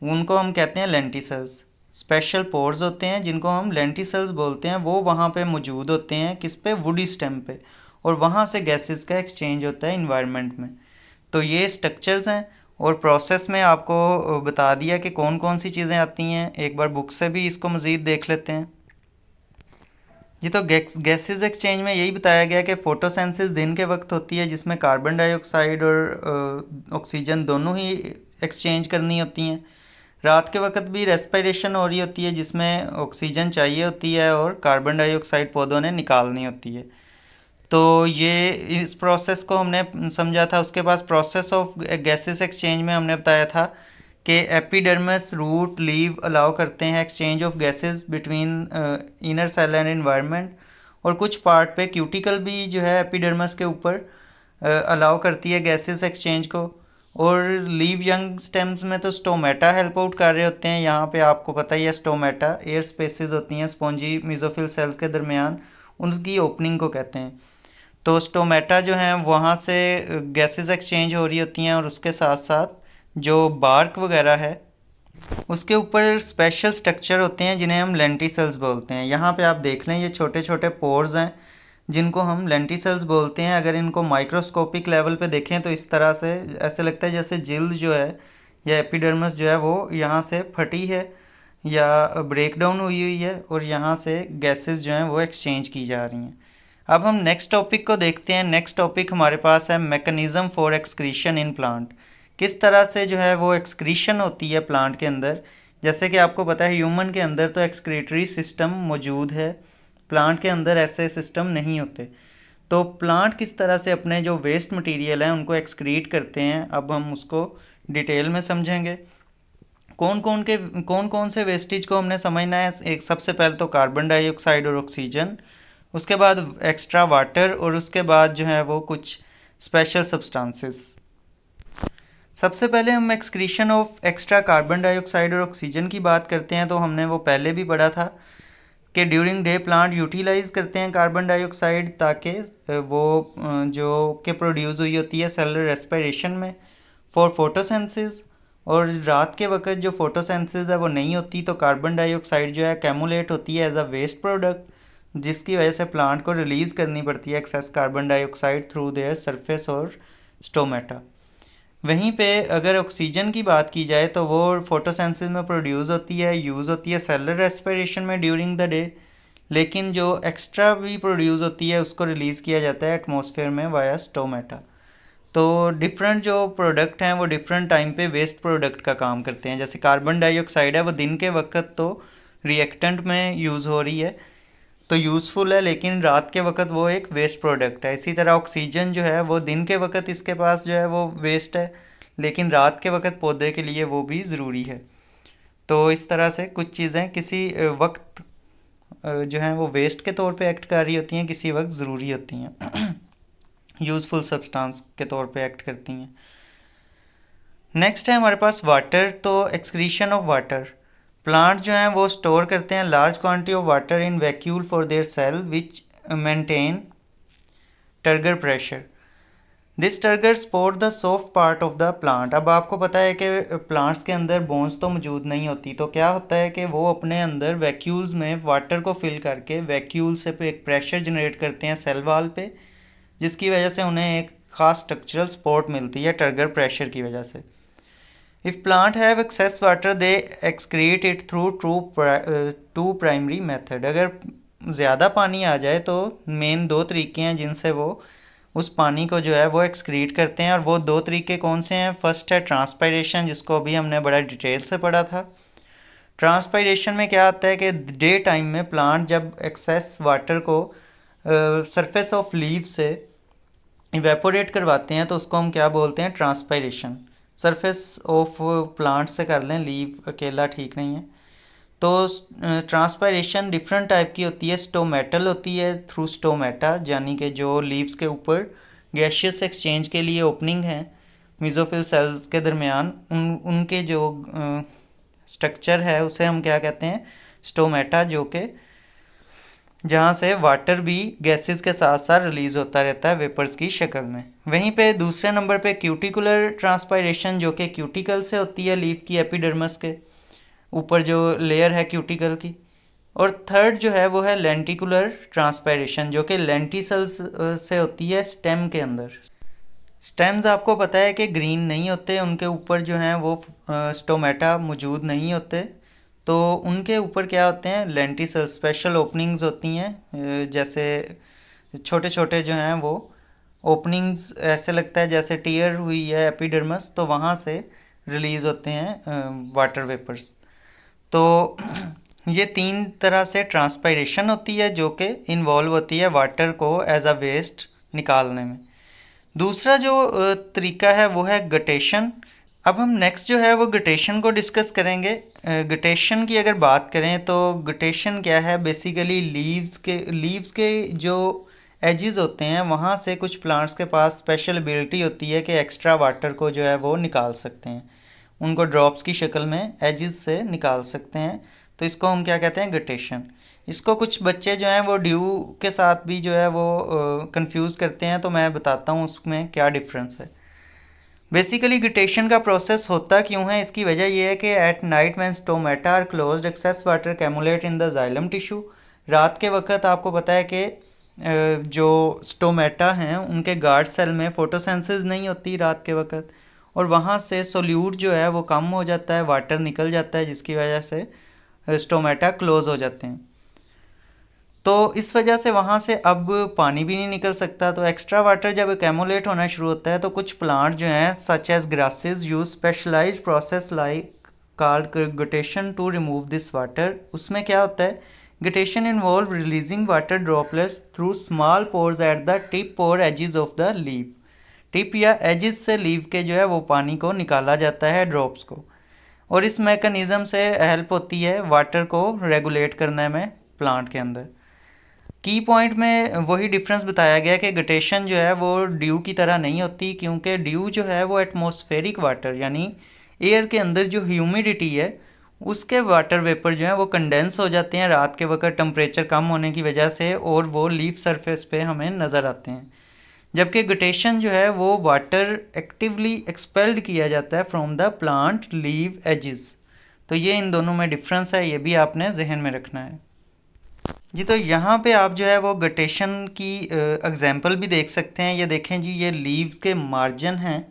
उनको हम कहते हैं लेंटिसल्स। स्पेशल पोर्स होते हैं जिनको हम लेंटिसल्स बोलते हैं, वो वहाँ पे मौजूद होते हैं, किस पे, वुडी स्टेम पे, और वहाँ से गैसेस का एक्सचेंज होता है इन्वायरमेंट में। तो ये स्ट्रक्चर्स हैं, और प्रोसेस में आपको बता दिया कि कौन कौन सी चीज़ें आती हैं। एक बार बुक से भी इसको मज़ीद देख लेते हैं जी। तो गैसेस एक्सचेंज में यही बताया गया कि फोटोसिंथेसिस दिन के वक्त होती है, जिसमें कार्बन डाइऑक्साइड और ऑक्सीजन दोनों ही एक्सचेंज करनी होती हैं। रात के वक्त भी रेस्पिरेशन हो रही होती है, जिसमें ऑक्सीजन चाहिए होती है और कार्बन डाइऑक्साइड पौधों ने निकालनी होती है। तो ये इस प्रोसेस को हमने समझा था। उसके बाद प्रोसेस ऑफ गैसेस एक्सचेंज में हमने बताया था कि एपिडर्मिस, रूट, लीव अलाउ करते हैं exchange of gases between inner cell and environment, और कुछ पार्ट पे क्यूटिकल भी जो है एपिडर्मिस के ऊपर अलाउ करती है गैसेस एक्सचेंज को। और लीव यंग स्टेम्स में तो स्टोमेटा हेल्प आउट कर रहे होते हैं। यहाँ पे आपको पता ही है, स्टोमेटा एयर स्पेसेस होती हैं स्पॉन्जी मेसोफिल सेल्स के दरमियान, उनकी ओपनिंग को कहते हैं। तो स्टोमेटा जो हैं वहाँ से गैसेस एक्सचेंज हो रही होती हैं, और उसके साथ साथ जो बार्क वगैरह है उसके ऊपर स्पेशल स्ट्रक्चर होते हैं जिन्हें हम लेंटिसल्स बोलते हैं। यहाँ पे आप देख लें, ये छोटे छोटे पोर्स हैं जिनको हम लेंटिसल्स बोलते हैं। अगर इनको माइक्रोस्कोपिक लेवल पे देखें तो इस तरह से ऐसे लगता है जैसे जिल्द जो है या एपिडर्मिस जो है वो यहाँ से फटी है या ब्रेक डाउन हुई हुई है, और यहाँ से गैसेस जो हैं वो एक्सचेंज की जा रही हैं। अब हम नेक्स्ट टॉपिक को देखते हैं। नेक्स्ट टॉपिक हमारे पास है mechanism for excretion in plant. किस तरह से जो है वो एक्सक्रीशन होती है प्लांट के अंदर। जैसे कि आपको पता है ह्यूमन के अंदर तो एक्सक्रीटरी सिस्टम मौजूद है, प्लांट के अंदर ऐसे सिस्टम नहीं होते। तो प्लांट किस तरह से अपने जो वेस्ट मटेरियल हैं उनको एक्सक्रीट करते हैं, अब हम उसको डिटेल में समझेंगे। कौन कौन से वेस्टेज को हमने समझना है। एक सबसे पहले तो कार्बन डाइऑक्साइड और ऑक्सीजन, उसके बाद एक्स्ट्रा वाटर, और उसके बाद जो है वो कुछ स्पेशल सब्सटेंसेस। सबसे पहले हम excretion of extra carbon dioxide और ऑक्सीजन की बात करते हैं। तो हमने वो पहले भी पढ़ा था कि ड्यूरिंग डे प्लांट यूटिलाइज करते हैं कार्बन डाइऑक्साइड, ताकि वो जो कि प्रोड्यूस हुई होती है सेलुलर रेस्पिरेशन में फॉर फोटोसिंथेसिस। और रात के वक्त जो फोटोसिंथेसिस है वो नहीं होती, तो कार्बन डाइऑक्साइड जो है कैमुलेट होती है एज अ वेस्ट प्रोडक्ट, जिसकी वजह से प्लांट को रिलीज़ करनी पड़ती है excess carbon dioxide through their surface और स्टोमेटा। वहीं पे अगर ऑक्सीजन की बात की जाए तो वो फोटोसिंथेसिस में प्रोड्यूस होती है, यूज़ होती है सेलुलर रेस्पिरेशन में ड्यूरिंग द डे, लेकिन जो एक्स्ट्रा भी प्रोड्यूस होती है उसको रिलीज़ किया जाता है एटमॉस्फेयर में वाया स्टोमेटा। तो डिफरेंट जो प्रोडक्ट हैं वो डिफरेंट टाइम पे वेस्ट प्रोडक्ट का काम करते हैं। जैसे कार्बन डाइऑक्साइड है वो दिन के वक्त तो रिएक्टेंट में यूज़ हो रही है, तो यूज़फुल है, लेकिन रात के वक्त वो एक वेस्ट प्रोडक्ट है। इसी तरह ऑक्सीजन जो है वो दिन के वक्त इसके पास जो है वो वेस्ट है, लेकिन रात के वक्त पौधे के लिए वो भी ज़रूरी है। तो इस तरह से कुछ चीज़ें किसी वक्त जो हैं वो वेस्ट के तौर पे एक्ट कर रही होती हैं, किसी वक्त ज़रूरी होती हैं, यूज़फुल सब्सटेंस के तौर पे एक्ट करती हैं। नेक्स्ट है हमारे पास वाटर। तो एक्सक्रीशन ऑफ वाटर, प्लांट जो हैं वो स्टोर करते हैं large quantity of water in vacuole for their cell which maintain turgor pressure. This turgor support the soft part of the plant. अब आपको पता है कि प्लांट्स के अंदर बोन्स तो मौजूद नहीं होती, तो क्या होता है कि वो अपने अंदर वैक्यूल्स में वाटर को फिल करके वैक्यूल से एक प्रेशर जनरेट करते हैं सेल वाल पे, जिसकी वजह से उन्हें एक ख़ास स्ट्रक्चरल सपोर्ट मिलती है टर्गर प्रेशर की वजह से। If plant have excess water they excrete it through two primary method. अगर ज़्यादा पानी आ जाए तो मेन दो तरीके हैं जिनसे वो उस पानी को जो है वो एक्सक्रीट करते हैं, और वो दो तरीके कौन से हैं। फर्स्ट है ट्रांसपायरेशन, जिसको अभी हमने बड़ा डिटेल से पढ़ा था। ट्रांसपायरेशन में क्या आता है कि डे टाइम में प्लांट जब एक्सेस वाटर को सरफेस ऑफ लीव से इवेपोरेट करवाते हैं तो उसको हम क्या बोलते हैं, ट्रांसपायरेशन। सरफेस ऑफ प्लांट से कर लें, लीव अकेला ठीक नहीं है। तो ट्रांसपायरेशन डिफरेंट टाइप की होती है। स्टोमेटल होती है थ्रू स्टोमेटा, यानी कि जो लीव्स के ऊपर गैशियस एक्सचेंज के लिए ओपनिंग है मेसोफिल सेल्स के दरमियान, उनके जो स्ट्रक्चर है उसे हम क्या कहते हैं, स्टोमेटा, जो कि जहाँ से वाटर भी गैसेस के साथ साथ रिलीज होता रहता है वेपर्स की शक्ल में। वहीं पे दूसरे नंबर पे क्यूटिकुलर ट्रांसपायरेशन, जो कि क्यूटिकल से होती है लीफ की एपिडर्मिस के ऊपर जो लेयर है क्यूटिकल की। और थर्ड जो है वो है लेंटिकुलर ट्रांसपायरेशन, जो कि लेंटिसल्स से होती है स्टेम के अंदर। स्टेम्स आपको पता है कि ग्रीन नहीं होते, उनके ऊपर जो हैं वो स्टोमेटा मौजूद नहीं होते, तो उनके ऊपर क्या होते हैं लेंटिसल्स, स्पेशल ओपनिंग्स होती हैं, जैसे छोटे छोटे जो हैं वो ओपनिंग्स, ऐसे लगता है जैसे टीयर हुई है एपिडर्मिस, तो वहाँ से रिलीज़ होते हैं वाटर वेपर्स। तो ये तीन तरह से ट्रांसपायरेशन होती है जो कि इन्वॉल्व होती है वाटर को एज अ वेस्ट निकालने में। दूसरा जो तरीका है वो है गटेशन। अब हम नेक्स्ट जो है वो गटेशन को डिस्कस करेंगे। गटेशन की अगर बात करें तो गटेशन क्या है, बेसिकली लीव्स के जो एजेस होते हैं वहाँ से कुछ प्लांट्स के पास स्पेशल एबिलिटी होती है कि एक्स्ट्रा वाटर को जो है वो निकाल सकते हैं, उनको ड्रॉप्स की शक्ल में एजेस से निकाल सकते हैं। तो इसको हम क्या कहते हैं गटेशन। इसको कुछ बच्चे जो हैं वो ड्यू के साथ भी जो है वो कंफ्यूज करते हैं, तो मैं बताता हूँ उसमें क्या डिफरेंस है। बेसिकली गटेशन का प्रोसेस होता क्यों है, इसकी वजह यह है कि at night when stomata are closed excess water accumulate in the xylem tissue. रात के वक्त आपको पता है कि जो स्टोमेटा हैं उनके गार्ड सेल में फोटोसेंसिस नहीं होती रात के वक्त, और वहाँ से सोल्यूट जो है वो कम हो जाता है, वाटर निकल जाता है, जिसकी वजह से स्टोमेटा क्लोज हो जाते हैं। तो इस वजह से वहाँ से अब पानी भी नहीं निकल सकता। तो एक्स्ट्रा वाटर जब एक्यूमुलेट होना शुरू होता है तो कुछ प्लांट जो हैं such as grasses use specialised process like called guttation to remove this water. उसमें क्या होता है, guttation involve releasing water droplets through small pores at the tip or edges of the leave. Tip या एजेस से लीव के जो है वो पानी को निकाला जाता है ड्रॉप्स को, और इस मैकेनिज़्म से हेल्प होती है वाटर को रेगुलेट करने में प्लांट के अंदर। की पॉइंट में वही डिफरेंस बताया गया कि गटेशन जो है वो ड्यू की तरह नहीं होती, क्योंकि ड्यू जो है वो एटमॉस्फेरिक वाटर यानी एयर के अंदर जो ह्यूमिडिटी है उसके वाटर वेपर जो है वो कंडेंस हो जाते हैं रात के वक्त टेम्परेचर कम होने की वजह से, और वो लीफ सरफेस पे हमें नज़र आते हैं। जबकि गटेशन जो है वो वाटर एक्टिवली एक्सपेल्ड किया जाता है from the plant leave edges. तो ये इन दोनों में डिफरेंस है, ये भी आपने जहन में रखना है जी। तो यहाँ पे आप जो है वो गटेशन की एग्जांपल भी देख सकते हैं। ये देखें जी, ये लीव्स के मार्जिन हैं,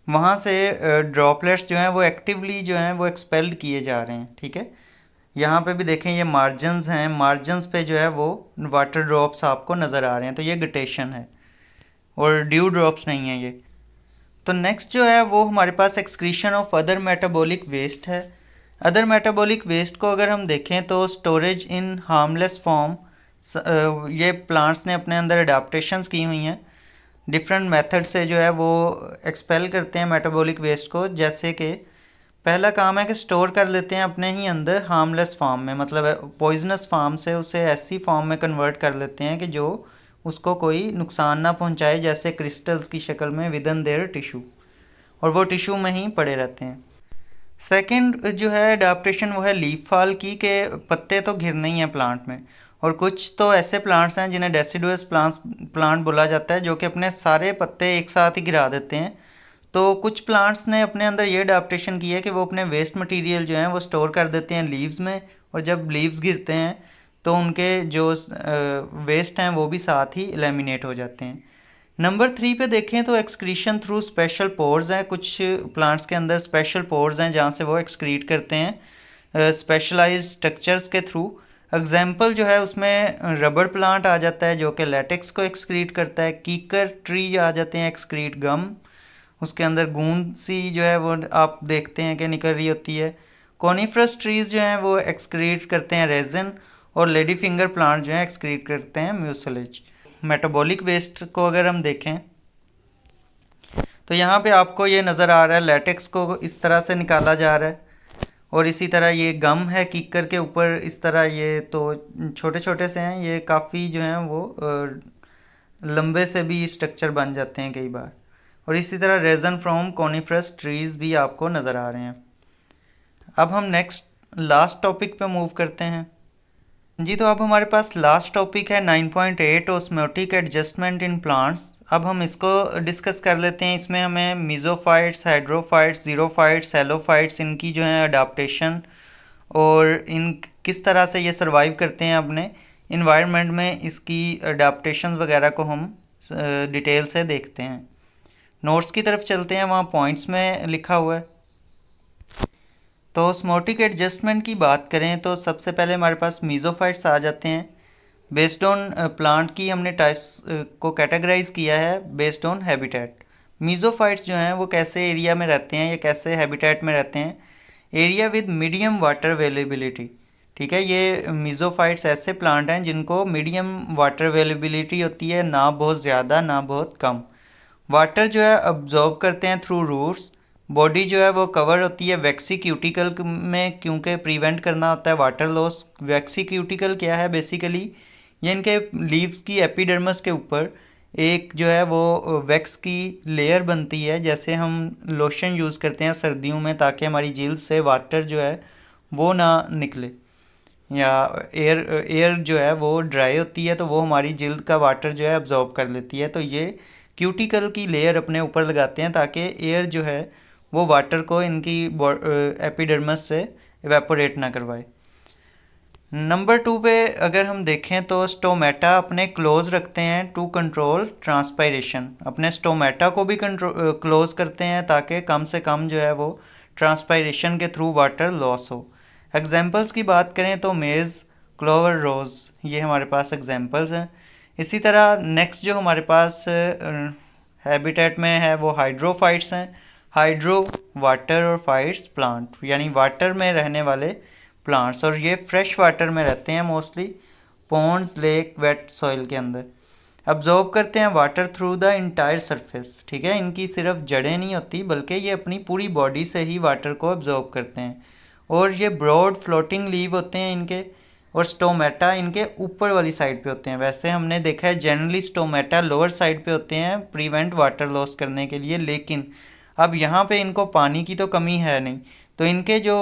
वहाँ से ड्रॉपलेट्स जो हैं वो एक्टिवली जो हैं वो एक्सपेल्ड किए जा रहे हैं, ठीक है। यहाँ पे भी देखें ये मार्जिनस हैं, मार्जिनस पे जो है वो वाटर ड्रॉप्स आपको नज़र आ रहे हैं, तो ये गटेशन है और ड्यू ड्रॉप्स नहीं है ये। तो नेक्स्ट जो है वो हमारे पास excretion of other metabolic waste है। अदर मेटाबॉलिक वेस्ट को अगर हम देखें तो स्टोरेज इन हार्मलेस फॉर्म, ये प्लांट्स ने अपने अंदर अडाप्टेशंस की हुई हैं, डिफरेंट मेथड से जो है वो एक्सपेल करते हैं मेटाबॉलिक वेस्ट को। जैसे कि पहला काम है कि स्टोर कर लेते हैं अपने ही अंदर हार्मलेस फॉर्म में, मतलब पॉइजनस फॉर्म से उसे ऐसी फॉर्म में कन्वर्ट कर लेते हैं कि जो उसको कोई नुकसान ना पहुंचाए, जैसे क्रिस्टल्स की शक्ल में विद इन देयर टिश्यू, और वो टिश्यू में ही पड़े रहते हैं। सेकंड जो है अडाप्टेशन वो है लीफ फॉल की, के पत्ते तो घिरने ही हैं प्लांट में, और कुछ तो ऐसे प्लांट्स हैं जिन्हें डेसिडुअस प्लांट बोला जाता है, जो कि अपने सारे पत्ते एक साथ ही गिरा देते हैं। तो कुछ प्लांट्स ने अपने अंदर ये अडाप्टेशन की है कि वो अपने वेस्ट मटेरियल जो हैं वो स्टोर कर देते हैं लीव्स में, और जब लीव्स गिरते हैं तो उनके जो वेस्ट हैं वो भी साथ ही एलिमिनेट हो जाते हैं। नंबर 3 पे देखें तो एक्सक्रीशन थ्रू स्पेशल पोर्स हैं। कुछ प्लांट्स के अंदर स्पेशल पोर्स हैं जहाँ से वो एक्सक्रीट करते हैं स्पेशलाइज्ड स्ट्रक्चर्स के थ्रू। एग्जाम्पल जो है उसमें रबर प्लांट आ जाता है जो कि लेटेक्स को एक्सक्रीट करता है, कीकर ट्री आ जाते हैं एक्सक्रीट गम, उसके अंदर गूंद सी जो है वो आप देखते हैं कि निकल रही होती है। कॉनिफरस ट्रीज़ जो हैं वो एक्सक्रीट करते हैं रेजिन, और लेडी फिंगर प्लांट जो है एक्सक्रीट करते हैं म्यूसिलेज। मेटाबॉलिक वेस्ट को अगर हम देखें तो यहाँ पे आपको ये नज़र आ रहा है लेटेक्स को इस तरह से निकाला जा रहा है, और इसी तरह ये गम है कीकर के ऊपर इस तरह, ये तो छोटे छोटे से हैं, ये काफ़ी जो हैं वो लंबे से भी स्ट्रक्चर बन जाते हैं कई बार। और इसी तरह रेजन फ्रॉम कॉनिफरस ट्रीज़ भी आपको नज़र आ रहे हैं। अब हम नेक्स्ट लास्ट टॉपिक पे मूव करते हैं। जी, तो अब हमारे पास लास्ट टॉपिक है 9.8 ऑस्मोटिक एडजस्टमेंट इन प्लांट्स। अब हम इसको डिस्कस कर लेते हैं। इसमें हमें मीज़ोफाइट्स, हाइड्रोफाइट्स, ज़ीरोफाइट्स, एलोफाइट्स, इनकी जो है अडाप्टेशन और इन किस तरह से ये सर्वाइव करते हैं अपने इन्वायरमेंट में, इसकी अडाप्टेशन वगैरह को हम डिटेल से देखते हैं। नोट्स की तरफ चलते हैं, वहाँ पॉइंट्स में लिखा हुआ है। तो ऑस्मोटिक एडजस्टमेंट की बात करें तो सबसे पहले हमारे पास मीज़ोफाइट्स आ जाते हैं। बेस्ड ऑन प्लांट की हमने टाइप्स को कैटेगराइज किया है बेस्ड ऑन हैबिटेट। मीज़ोफाइट्स जो हैं वो कैसे एरिया में रहते हैं या कैसे हैबिटेट में रहते हैं। Area with medium water availability, ठीक है। ये मीज़ोफाइट्स ऐसे प्लांट हैं जिनको मीडियम वाटर अवेलेबिलिटी होती है, ना बहुत ज़्यादा ना बहुत कम। वाटर जो है अब्जॉर्ब करते हैं थ्रू रूट्स। बॉडी जो है वो कवर होती है वैक्सी क्यूटिकल में, क्योंकि प्रिवेंट करना होता है वाटर लॉस। वैक्सी क्यूटिकल क्या है बेसिकली, ये इनके लीव्स की एपिडर्मस के ऊपर एक जो है वो वैक्स की लेयर बनती है, जैसे हम लोशन यूज़ करते हैं सर्दियों में ताकि हमारी जील्स से वाटर जो है वो ना निकले, या एयर जो है वो ड्राई होती है तो वो हमारी जिल्द का वाटर जो है अब्जॉर्ब कर लेती है। तो ये क्यूटिकल की लेयर अपने ऊपर लगाते हैं ताकि एयर जो है वो वाटर को इनकी एपिडर्मस से इवेपोरेट ना करवाए। नंबर 2 पे अगर हम देखें तो स्टोमेटा अपने क्लोज रखते हैं टू कंट्रोल ट्रांसपायरेशन। अपने स्टोमेटा को भी क्लोज करते हैं ताकि कम से कम जो है वो ट्रांसपायरेशन के थ्रू वाटर लॉस हो। एग्जांपल्स की बात करें तो मेज़, क्लोवर, रोज़, ये हमारे पास एग्जांपल्स हैं। इसी तरह नेक्स्ट जो हमारे पास हैबिटेट में है वो हाइड्रोफाइट्स हैं। हाइड्रो वाटर और फाइट्स प्लांट, यानी वाटर में रहने वाले प्लांट्स, और ये फ्रेश वाटर में रहते हैं mostly, ponds, lake, wet soil के अंदर। अब्जॉर्ब करते हैं water through the entire surface, ठीक है। इनकी सिर्फ जड़ें नहीं होती बल्कि ये अपनी पूरी बॉडी से ही वाटर को अब्जॉर्ब करते हैं। और ये ब्रॉड फ्लोटिंग लीव होते हैं इनके, और स्टोमेटा इनके ऊपर वाली साइड पे होते हैं। वैसे हमने देखा है जनरली स्टोमेटा लोअर साइड पे होते हैं प्रिवेंट वाटर लॉस करने के लिए, लेकिन अब यहाँ पे इनको पानी की तो कमी है नहीं, तो इनके जो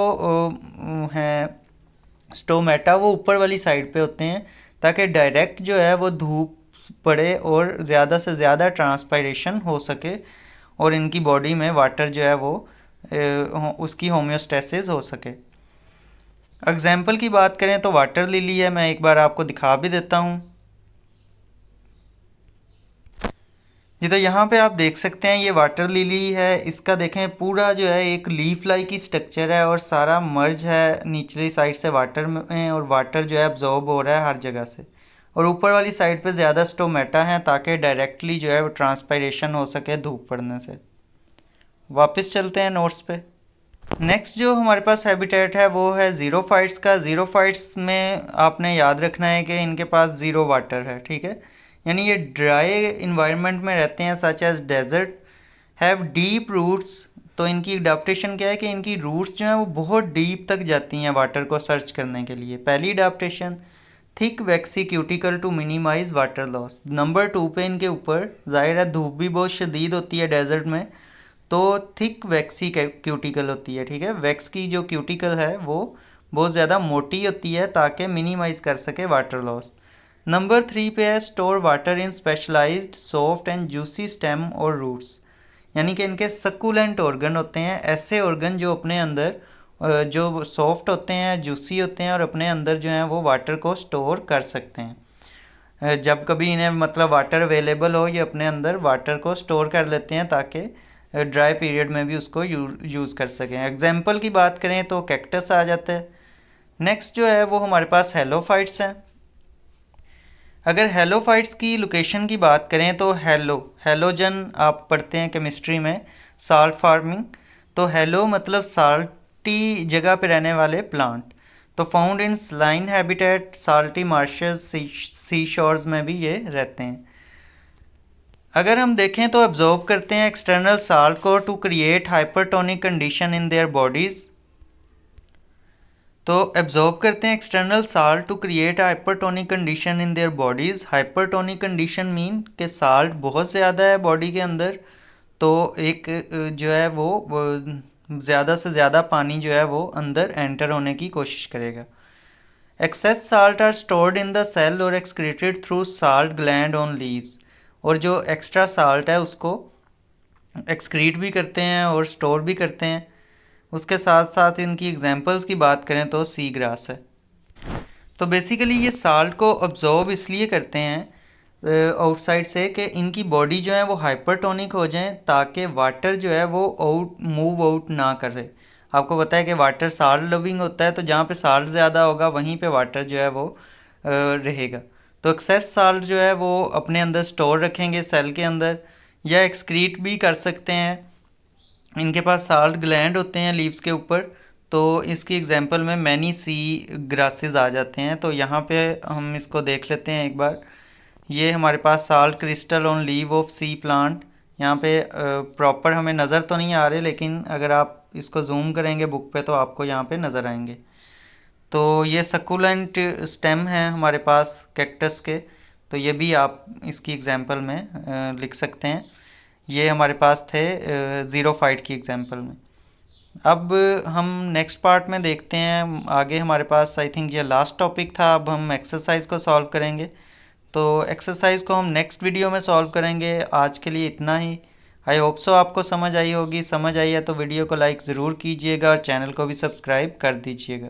हैं स्टोमेटा वो ऊपर वाली साइड पे होते हैं ताकि डायरेक्ट जो है वो धूप पड़े और ज़्यादा से ज़्यादा ट्रांसपायरेशन हो सके और इनकी बॉडी में वाटर जो है वो उसकी होम्योस्टेसिस हो सके। एग्जाम्पल की बात करें तो वाटर लिली है, मैं एक बार आपको दिखा भी देता हूँ। जी, तो यहाँ पे आप देख सकते हैं ये वाटर लिली है। इसका देखें पूरा जो है एक लीफ लाइक ही स्ट्रक्चर है और सारा मर्ज है निचली साइड से वाटर में, और वाटर जो है अब्जॉर्ब हो रहा है हर जगह से। और ऊपर वाली साइड पे ज़्यादा स्टोमेटा है ताकि डायरेक्टली जो है वो ट्रांसपायरेशन हो सके धूप पड़ने से। वापस चलते हैं नोट्स पे। नेक्स्ट जो हमारे पास हैबिटेट है वो है ज़ीरोफाइट्स का। ज़ीरोफाइट्स में आपने याद रखना है कि इनके पास ज़ीरो वाटर है, ठीक है। यानी ये ड्राई इन्वायरमेंट में रहते हैं such as desert, have deep roots. तो इनकी अडाप्टेशन क्या है कि इनकी रूट्स जो हैं वो बहुत डीप तक जाती हैं वाटर को सर्च करने के लिए। पहली adaptation, thick waxy cuticle to minimize water loss. Number 2 पे इनके ऊपर जाहिर है धूप भी बहुत शदीद होती है डेजर्ट में, तो थिक वैक्सी क्यूटिकल होती है, ठीक है। वैक्स की जो क्यूटिकल है वो बहुत ज़्यादा मोटी होती है ताकि मिनिमाइज कर सके वाटर लॉस। नंबर 3 पे है store water in specialized soft and juicy stem और रूट्स। यानी कि इनके सक्यूलेंट ऑर्गन होते हैं, ऐसे ऑर्गन जो अपने अंदर जो सॉफ्ट होते हैं, जूसी होते हैं और अपने अंदर जो हैं वो वाटर को स्टोर कर सकते हैं। जब कभी इन्हें मतलब वाटर अवेलेबल हो ये अपने अंदर वाटर को स्टोर कर लेते हैं ताकि ड्राई पीरियड में भी उसको यूज़ कर सकें। एग्जाम्पल की बात करें तो कैक्टस आ जाता है। नेक्स्ट जो है वो हमारे पास हेलोफाइट्स हैं। अगर हेलोफाइट्स की लोकेशन की बात करें तो हेलोजन आप पढ़ते हैं केमिस्ट्री में, साल्ट फार्मिंग। तो हेलो मतलब साल्टी जगह पे रहने वाले प्लांट। तो found in saline habitat, salty marshes, sea shores में भी ये रहते हैं। अगर हम देखें तो अब्जॉर्ब करते हैं एक्सटर्नल साल्ट को to create hypertonic condition in their bodies. तो एब्जॉर्ब करते हैं external salt to create hypertonic condition in their bodies. Hypertonic condition mean कि साल्ट बहुत ज़्यादा है बॉडी के अंदर, तो एक जो है वो ज़्यादा से ज़्यादा पानी जो है वो अंदर एंटर होने की कोशिश करेगा। Excess salt are stored in the cell और excreted through salt gland on leaves. और जो एक्स्ट्रा साल्ट है उसको एक्सक्रीट भी करते हैं और स्टोर भी करते हैं। उसके साथ साथ इनकी एग्जांपल्स की बात करें तो सी ग्रास है। तो बेसिकली ये साल्ट को अब्जॉर्ब इसलिए करते हैं आउटसाइड से कि इनकी बॉडी जो है वो हाइपरटोनिक हो जाए, ताकि वाटर जो है वो मूव आउट ना करे। आपको पता है कि वाटर साल्ट लविंग होता है, तो जहाँ पे साल्ट ज़्यादा होगा वहीं पे वाटर जो है वो रहेगा। तो एक्सेस साल्ट जो है वो अपने अंदर स्टोर रखेंगे सेल के अंदर, या एक्सक्रीट भी कर सकते हैं। इनके पास साल्ट ग्लैंड होते हैं लीव्स के ऊपर, तो इसकी एग्जांपल में मैनी सी ग्रासेस आ जाते हैं। तो यहाँ पे हम इसको देख लेते हैं एक बार। ये हमारे पास salt crystal on leave of sea plant, यहाँ पे प्रॉपर हमें नज़र तो नहीं आ रहे, लेकिन अगर आप इसको जूम करेंगे बुक पे तो आपको यहाँ पे नज़र आएंगे। तो ये सक्कुलेंट स्टेम है हमारे पास कैक्टस के, तो ये भी आप इसकी एग्जांपल में लिख सकते हैं। ये हमारे पास थे ज़ीरोफाइट की एग्जांपल में। अब हम नेक्स्ट पार्ट में देखते हैं आगे। हमारे पास आई थिंक ये लास्ट टॉपिक था। अब हम एक्सरसाइज को सॉल्व करेंगे, तो एक्सरसाइज को हम नेक्स्ट वीडियो में सॉल्व करेंगे। आज के लिए इतना ही। आई होप सो आपको समझ आई होगी। समझ आई है तो वीडियो को लाइक ज़रूर कीजिएगा और चैनल को भी सब्सक्राइब कर दीजिएगा।